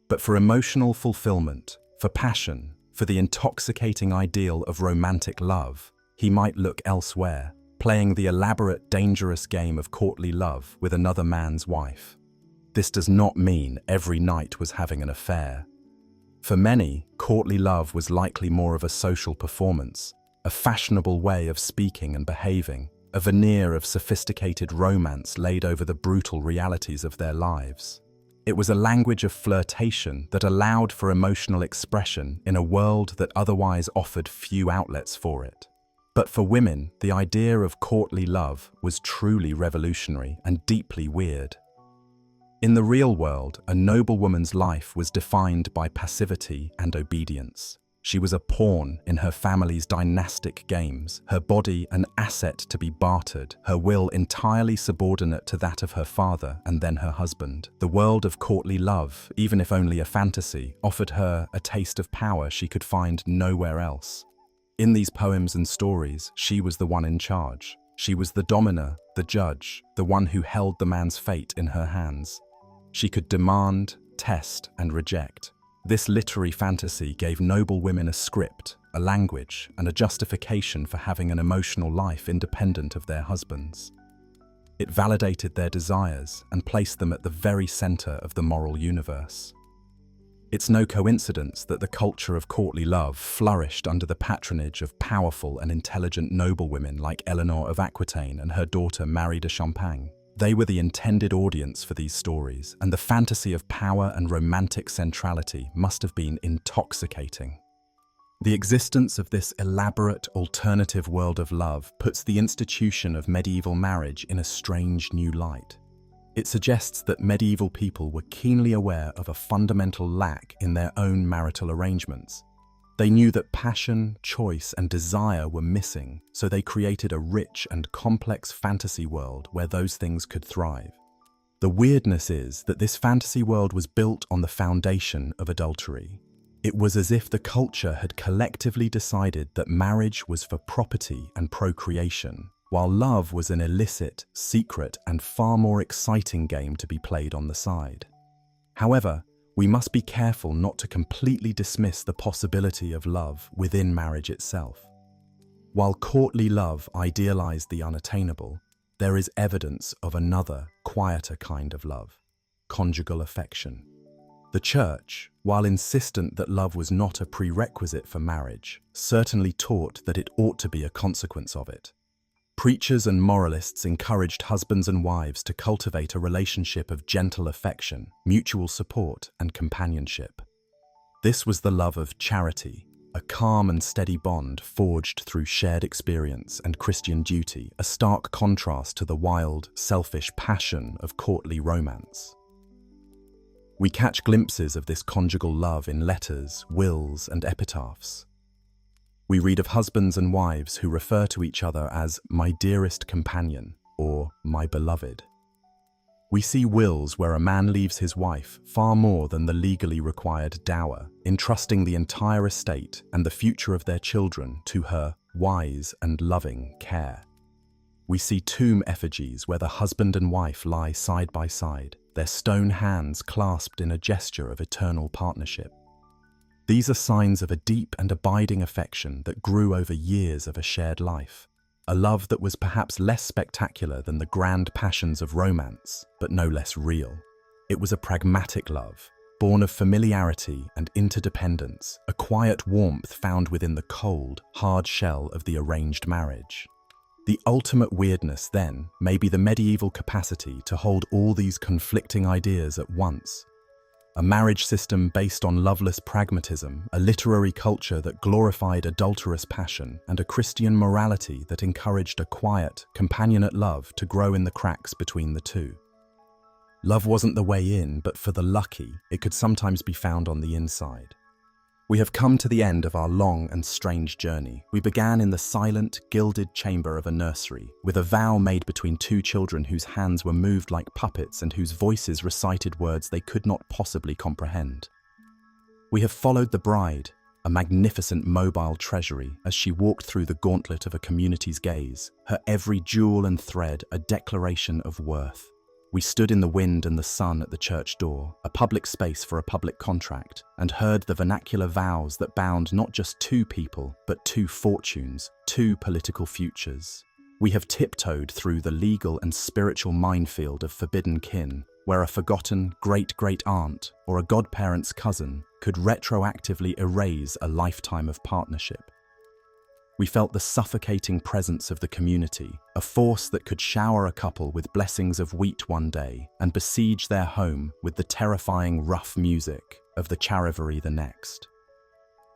But for emotional fulfillment, for passion, for the intoxicating ideal of romantic love, he might look elsewhere, playing the elaborate, dangerous game of courtly love with another man's wife. This does not mean every knight was having an affair. For many, courtly love was likely more of a social performance, a fashionable way of speaking and behaving, a veneer of sophisticated romance laid over the brutal realities of their lives. It was a language of flirtation that allowed for emotional expression in a world that otherwise offered few outlets for it. But for women, the idea of courtly love was truly revolutionary and deeply weird. In the real world, a noblewoman's life was defined by passivity and obedience. She was a pawn in her family's dynastic games, her body an asset to be bartered, her will entirely subordinate to that of her father and then her husband. The world of courtly love, even if only a fantasy, offered her a taste of power she could find nowhere else. In these poems and stories, she was the one in charge. She was the dominer, the judge, the one who held the man's fate in her hands. She could demand, test, and reject. This literary fantasy gave noble women a script, a language, and a justification for having an emotional life independent of their husbands. It validated their desires and placed them at the very center of the moral universe. It's no coincidence that the culture of courtly love flourished under the patronage of powerful and intelligent noblewomen like Eleanor of Aquitaine and her daughter Marie de Champagne. They were the intended audience for these stories, and the fantasy of power and romantic centrality must have been intoxicating. The existence of this elaborate, alternative world of love puts the institution of medieval marriage in a strange new light. It suggests that medieval people were keenly aware of a fundamental lack in their own marital arrangements. They knew that passion, choice, and desire were missing, so they created a rich and complex fantasy world where those things could thrive. The weirdness is that this fantasy world was built on the foundation of adultery. It was as if the culture had collectively decided that marriage was for property and procreation, while love was an illicit, secret, and far more exciting game to be played on the side. However, we must be careful not to completely dismiss the possibility of love within marriage itself. While courtly love idealized the unattainable, there is evidence of another, quieter kind of love: conjugal affection. The Church, while insistent that love was not a prerequisite for marriage, certainly taught that it ought to be a consequence of it. Preachers and moralists encouraged husbands and wives to cultivate a relationship of gentle affection, mutual support, and companionship. This was the love of charity, a calm and steady bond forged through shared experience and Christian duty, a stark contrast to the wild, selfish passion of courtly romance. We catch glimpses of this conjugal love in letters, wills, and epitaphs. We read of husbands and wives who refer to each other as "my dearest companion" or "my beloved." We see wills where a man leaves his wife far more than the legally required dower, entrusting the entire estate and the future of their children to her wise and loving care. We see tomb effigies where the husband and wife lie side by side, their stone hands clasped in a gesture of eternal partnership. These are signs of a deep and abiding affection that grew over years of a shared life. a love that was perhaps less spectacular than the grand passions of romance, but no less real. It was a pragmatic love, born of familiarity and interdependence, a quiet warmth found within the cold, hard shell of the arranged marriage. The ultimate weirdness, then, may be the medieval capacity to hold all these conflicting ideas at once. A marriage system based on loveless pragmatism, a literary culture that glorified adulterous passion, and a Christian morality that encouraged a quiet, companionate love to grow in the cracks between the two. Love wasn't the way in, but for the lucky, it could sometimes be found on the inside. We have come to the end of our long and strange journey. We began in the silent, gilded chamber of a nursery, with a vow made between two children whose hands were moved like puppets and whose voices recited words they could not possibly comprehend. We have followed the bride, a magnificent mobile treasury, as she walked through the gauntlet of a community's gaze, her every jewel and thread a declaration of worth. We stood in the wind and the sun at the church door, a public space for a public contract, and heard the vernacular vows that bound not just two people, but two fortunes, two political futures. We have tiptoed through the legal and spiritual minefield of forbidden kin, where a forgotten great-great-aunt or a godparent's cousin could retroactively erase a lifetime of partnership. We felt the suffocating presence of the community, a force that could shower a couple with blessings of wheat one day and besiege their home with the terrifying rough music of the charivari the next.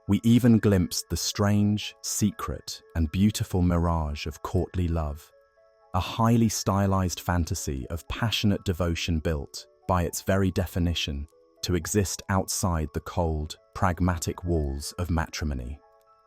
We even glimpsed the strange, secret, and beautiful mirage of courtly love, a highly stylized fantasy of passionate devotion built, by its very definition, to exist outside the cold, pragmatic walls of matrimony.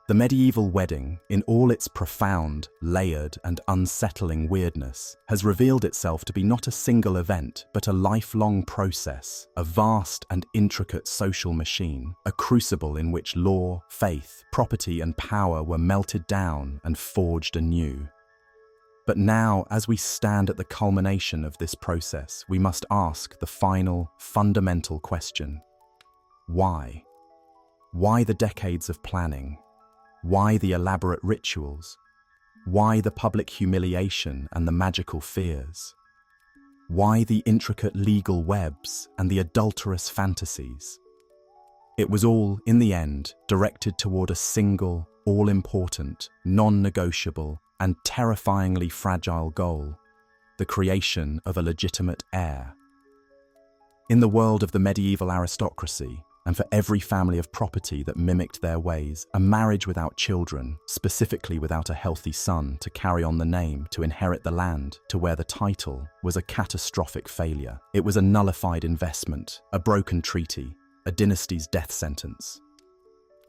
The medieval wedding, in all its profound, layered, and unsettling weirdness, has revealed itself to be not a single event, but a lifelong process, a vast and intricate social machine, a crucible in which law, faith, property, and power were melted down and forged anew. But now, as we stand at the culmination of this process, we must ask the final, fundamental question: why? Why the decades of planning? Why the elaborate rituals? Why the public humiliation and the magical fears? Why the intricate legal webs and the adulterous fantasies? It was all, in the end, directed toward a single, all-important, non-negotiable, and terrifyingly fragile goal: the creation of a legitimate heir. In the world of the medieval aristocracy, and for every family of property that mimicked their ways, a marriage without children, specifically without a healthy son to carry on the name, to inherit the land, to wear the title, was a catastrophic failure. It was a nullified investment, a broken treaty, a dynasty's death sentence.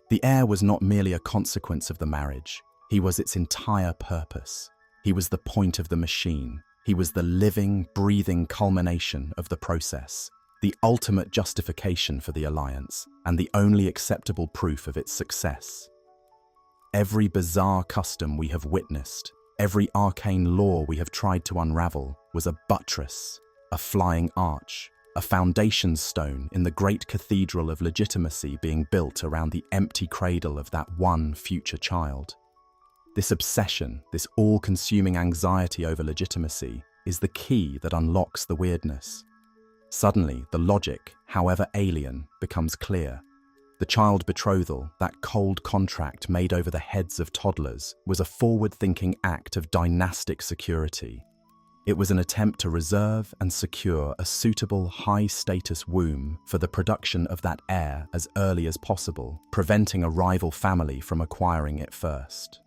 The heir was not merely a consequence of the marriage, he was its entire purpose. He was the point of the machine. He was the living, breathing culmination of the process, the ultimate justification for the alliance, and the only acceptable proof of its success. Every bizarre custom we have witnessed, every arcane law we have tried to unravel, was a buttress, a flying arch, a foundation stone in the great cathedral of legitimacy being built around the empty cradle of that one future child. This obsession, this all-consuming anxiety over legitimacy, is the key that unlocks the weirdness. Suddenly, the logic, however alien, becomes clear. The child betrothal, that cold contract made over the heads of toddlers, was a forward-thinking act of dynastic security. It was an attempt to reserve and secure a suitable high-status womb for the production of that heir as early as possible, preventing a rival family from acquiring it first.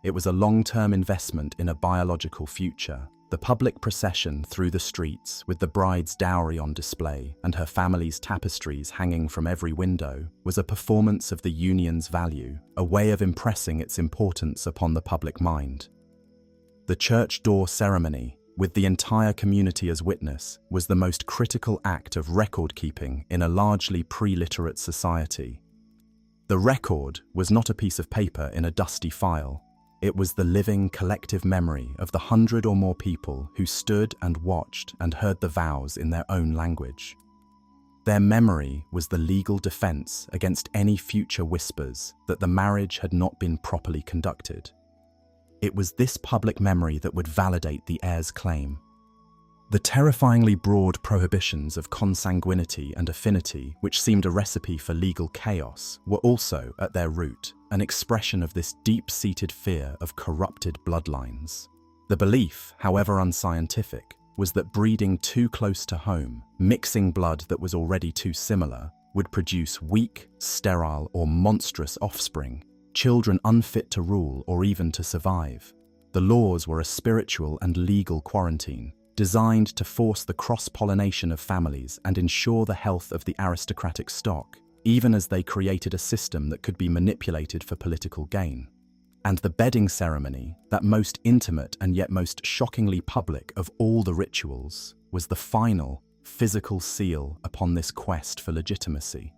It was a long-term investment in a biological future. The public procession through the streets, with the bride's dowry on display and her family's tapestries hanging from every window, was a performance of the union's value, a way of impressing its importance upon the public mind. The church door ceremony, with the entire community as witness, was the most critical act of record-keeping in a largely pre-literate society. The record was not a piece of paper in a dusty file. It was the living collective memory of the 100 or more people who stood and watched and heard the vows in their own language. Their memory was the legal defense against any future whispers that the marriage had not been properly conducted. It was this public memory that would validate the heir's claim. The terrifyingly broad prohibitions of consanguinity and affinity, which seemed a recipe for legal chaos, were also, at their root, an expression of this deep-seated fear of corrupted bloodlines. The belief, however unscientific, was that breeding too close to home, mixing blood that was already too similar, would produce weak, sterile, or monstrous offspring, children unfit to rule or even to survive. The laws were a spiritual and legal quarantine, designed to force the cross-pollination of families and ensure the health of the aristocratic stock, even as they created a system that could be manipulated for political gain. And the bedding ceremony, that most intimate and yet most shockingly public of all the rituals, was the final, physical seal upon this quest for legitimacy.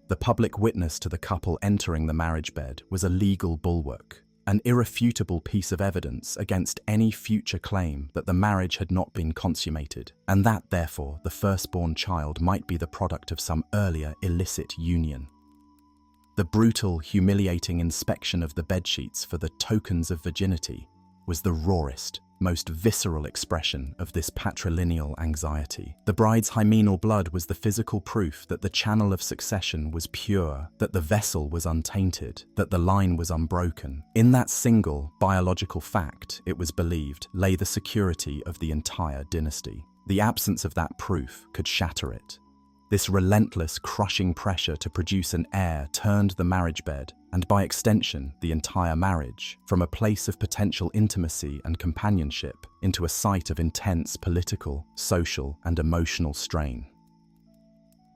The public witness to the couple entering the marriage bed was a legal bulwark, an irrefutable piece of evidence against any future claim that the marriage had not been consummated, and that, therefore, the firstborn child might be the product of some earlier illicit union. The brutal, humiliating inspection of the bedsheets for the tokens of virginity was the rawest, most visceral expression of this patrilineal anxiety. The bride's hymenal blood was the physical proof that the channel of succession was pure, that the vessel was untainted, that the line was unbroken. In that single biological fact, it was believed, lay the security of the entire dynasty. The absence of that proof could shatter it. This relentless, crushing pressure to produce an heir turned the marriage bed, and by extension, the entire marriage, from a place of potential intimacy and companionship into a site of intense political, social, and emotional strain.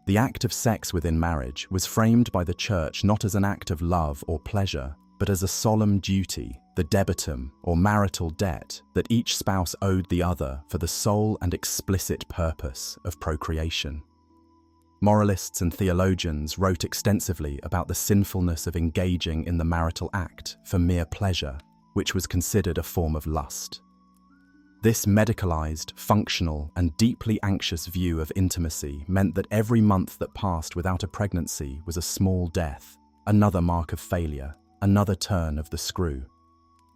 The act of sex within marriage was framed by the Church not as an act of love or pleasure, but as a solemn duty, the debitum, or marital debt, that each spouse owed the other for the sole and explicit purpose of procreation. Moralists and theologians wrote extensively about the sinfulness of engaging in the marital act for mere pleasure, which was considered a form of lust. This medicalized, functional, and deeply anxious view of intimacy meant that every month that passed without a pregnancy was a small death, another mark of failure, another turn of the screw.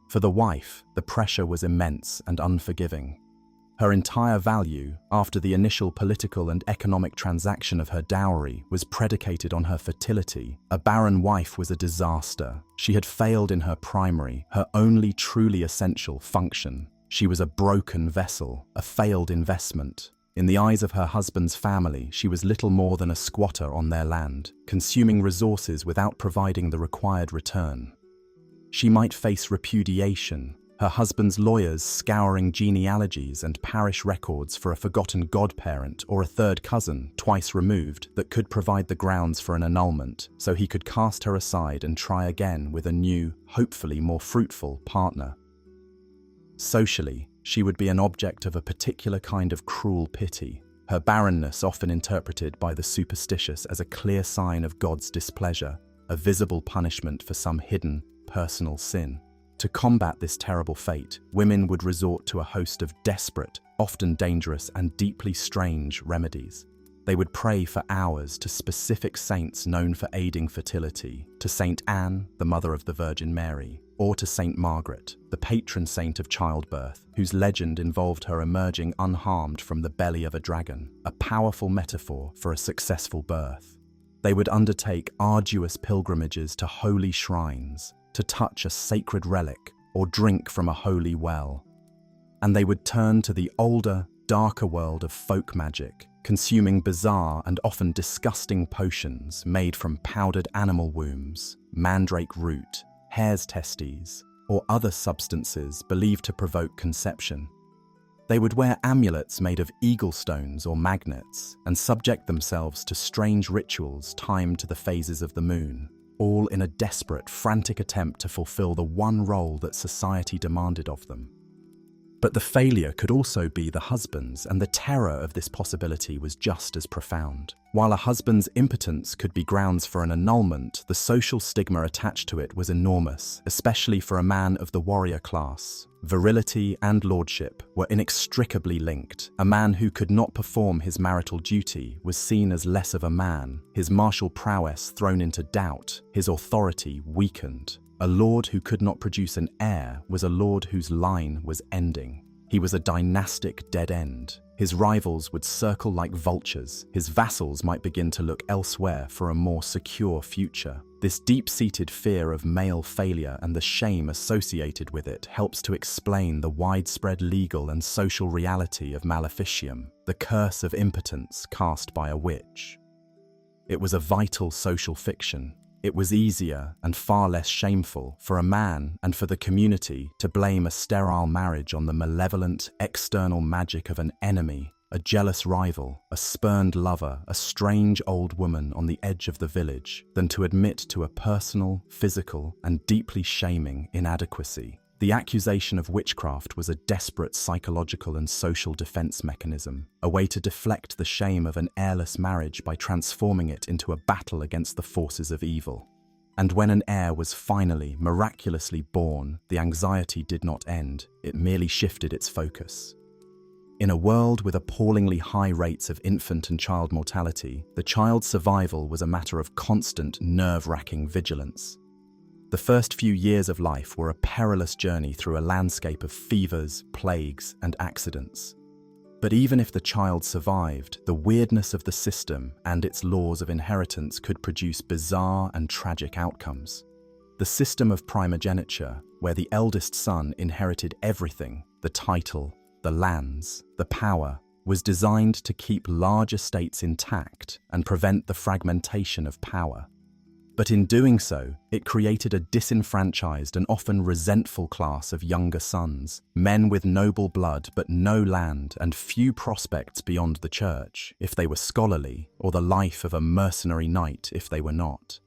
For the wife, the pressure was immense and unforgiving. Her entire value, after the initial political and economic transaction of her dowry, was predicated on her fertility. A barren wife was a disaster. She had failed in her primary, her only truly essential function. She was a broken vessel, a failed investment. In the eyes of her husband's family, she was little more than a squatter on their land, consuming resources without providing the required return. She might face repudiation, her husband's lawyers scouring genealogies and parish records for a forgotten godparent or a third cousin twice removed that could provide the grounds for an annulment, so he could cast her aside and try again with a new, hopefully more fruitful partner. Socially, she would be an object of a particular kind of cruel pity, her barrenness often interpreted by the superstitious as a clear sign of God's displeasure, a visible punishment for some hidden, personal sin. To combat this terrible fate, women would resort to a host of desperate, often dangerous, and deeply strange remedies. They would pray for hours to specific saints known for aiding fertility, to Saint Anne, the mother of the Virgin Mary, or to Saint Margaret, the patron saint of childbirth, whose legend involved her emerging unharmed from the belly of a dragon, a powerful metaphor for a successful birth. They would undertake arduous pilgrimages to holy shrines, to touch a sacred relic or drink from a holy well. And they would turn to the older, darker world of folk magic, consuming bizarre and often disgusting potions made from powdered animal wombs, mandrake root, hare's testes, or other substances believed to provoke conception. They would wear amulets made of eagle stones or magnets and subject themselves to strange rituals timed to the phases of the moon, all in a desperate, frantic attempt to fulfill the one role that society demanded of them. But the failure could also be the husband's, and the terror of this possibility was just as profound. While a husband's impotence could be grounds for an annulment, the social stigma attached to it was enormous, especially for a man of the warrior class. Virility and lordship were inextricably linked. A man who could not perform his marital duty was seen as less of a man, his martial prowess thrown into doubt, his authority weakened. A lord who could not produce an heir was a lord whose line was ending. He was a dynastic dead end. His rivals would circle like vultures. His vassals might begin to look elsewhere for a more secure future. This deep-seated fear of male failure and the shame associated with it helps to explain the widespread legal and social reality of maleficium, the curse of impotence cast by a witch. It was a vital social fiction. It was easier and far less shameful for a man and for the community to blame a sterile marriage on the malevolent external magic of an enemy, a jealous rival, a spurned lover, a strange old woman on the edge of the village, than to admit to a personal, physical, and deeply shaming inadequacy. The accusation of witchcraft was a desperate psychological and social defense mechanism, a way to deflect the shame of an heirless marriage by transforming it into a battle against the forces of evil. And when an heir was finally, miraculously born, the anxiety did not end, it merely shifted its focus. In a world with appallingly high rates of infant and child mortality, the child's survival was a matter of constant, nerve-wracking vigilance. The first few years of life were a perilous journey through a landscape of fevers, plagues, and accidents. But even if the child survived, the weirdness of the system and its laws of inheritance could produce bizarre and tragic outcomes. The system of primogeniture, where the eldest son inherited everything, the title, the lands, the power, was designed to keep large estates intact and prevent the fragmentation of power. But in doing so, it created a disenfranchised and often resentful class of younger sons, men with noble blood but no land and few prospects beyond the church, if they were scholarly, or the life of a mercenary knight if they were not.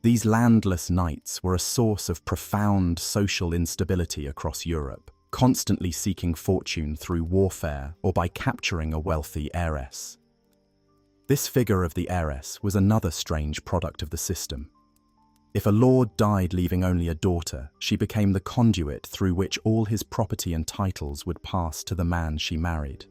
These landless knights were a source of profound social instability across Europe, constantly seeking fortune through warfare or by capturing a wealthy heiress. This figure of the heiress was another strange product of the system. If a lord died leaving only a daughter, she became the conduit through which all his property and titles would pass to the man she married.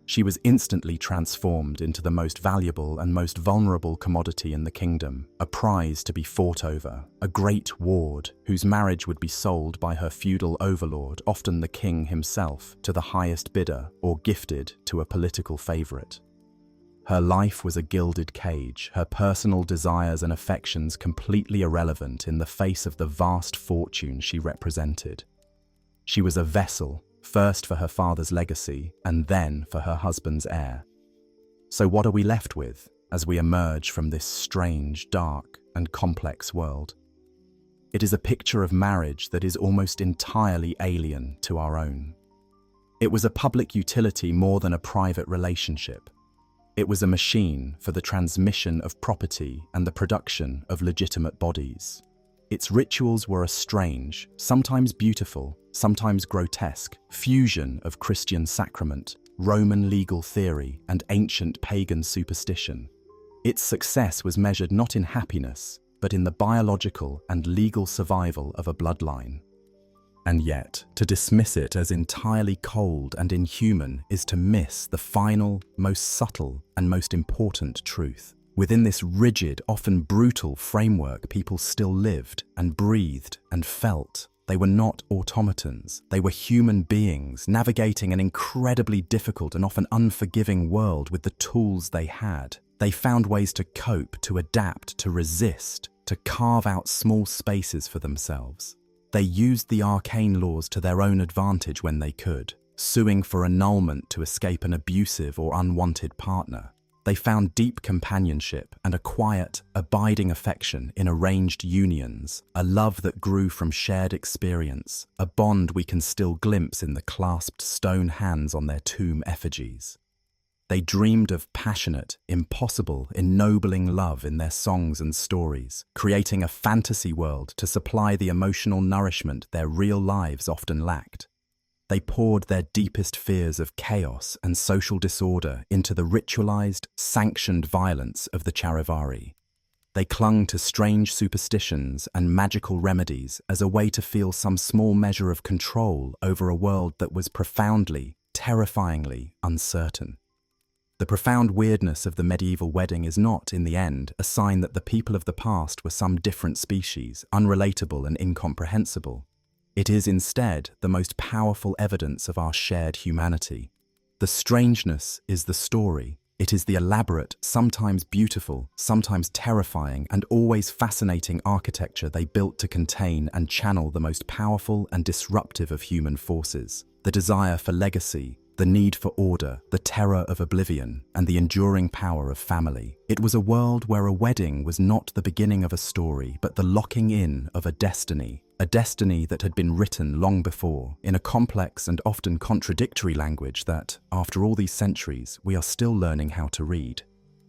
She was instantly transformed into the most valuable and most vulnerable commodity in the kingdom, a prize to be fought over, a great ward whose marriage would be sold by her feudal overlord, often the king himself, to the highest bidder or gifted to a political favorite. Her life was a gilded cage, her personal desires and affections completely irrelevant in the face of the vast fortune she represented. She was a vessel, first for her father's legacy and then for her husband's heir. So what are we left with as we emerge from this strange, dark, and complex world? It is a picture of marriage that is almost entirely alien to our own. It was a public utility more than a private relationship. It was a machine for the transmission of property and the production of legitimate bodies. Its rituals were a strange, sometimes beautiful, sometimes grotesque, fusion of Christian sacrament, Roman legal theory, and ancient pagan superstition. Its success was measured not in happiness, but in the biological and legal survival of a bloodline. And yet, to dismiss it as entirely cold and inhuman is to miss the final, most subtle, and most important truth. Within this rigid, often brutal framework, people still lived and breathed and felt. They were not automatons. They were human beings navigating an incredibly difficult and often unforgiving world with the tools they had. They found ways to cope, to adapt, to resist, to carve out small spaces for themselves. They used the arcane laws to their own advantage when they could, suing for annulment to escape an abusive or unwanted partner. They found deep companionship and a quiet, abiding affection in arranged unions, a love that grew from shared experience, a bond we can still glimpse in the clasped stone hands on their tomb effigies. They dreamed of passionate, impossible, ennobling love in their songs and stories, creating a fantasy world to supply the emotional nourishment their real lives often lacked. They poured their deepest fears of chaos and social disorder into the ritualized, sanctioned violence of the Charivari. They clung to strange superstitions and magical remedies as a way to feel some small measure of control over a world that was profoundly, terrifyingly uncertain. The profound weirdness of the medieval wedding is not, in the end, a sign that the people of the past were some different species, unrelatable and incomprehensible. It is instead the most powerful evidence of our shared humanity. The strangeness is the story. It is the elaborate, sometimes beautiful, sometimes terrifying, and always fascinating architecture they built to contain and channel the most powerful and disruptive of human forces. The desire for legacy, the need for order, the terror of oblivion, and the enduring power of family. It was a world where a wedding was not the beginning of a story, but the locking in of a destiny that had been written long before, in a complex and often contradictory language that, after all these centuries, we are still learning how to read.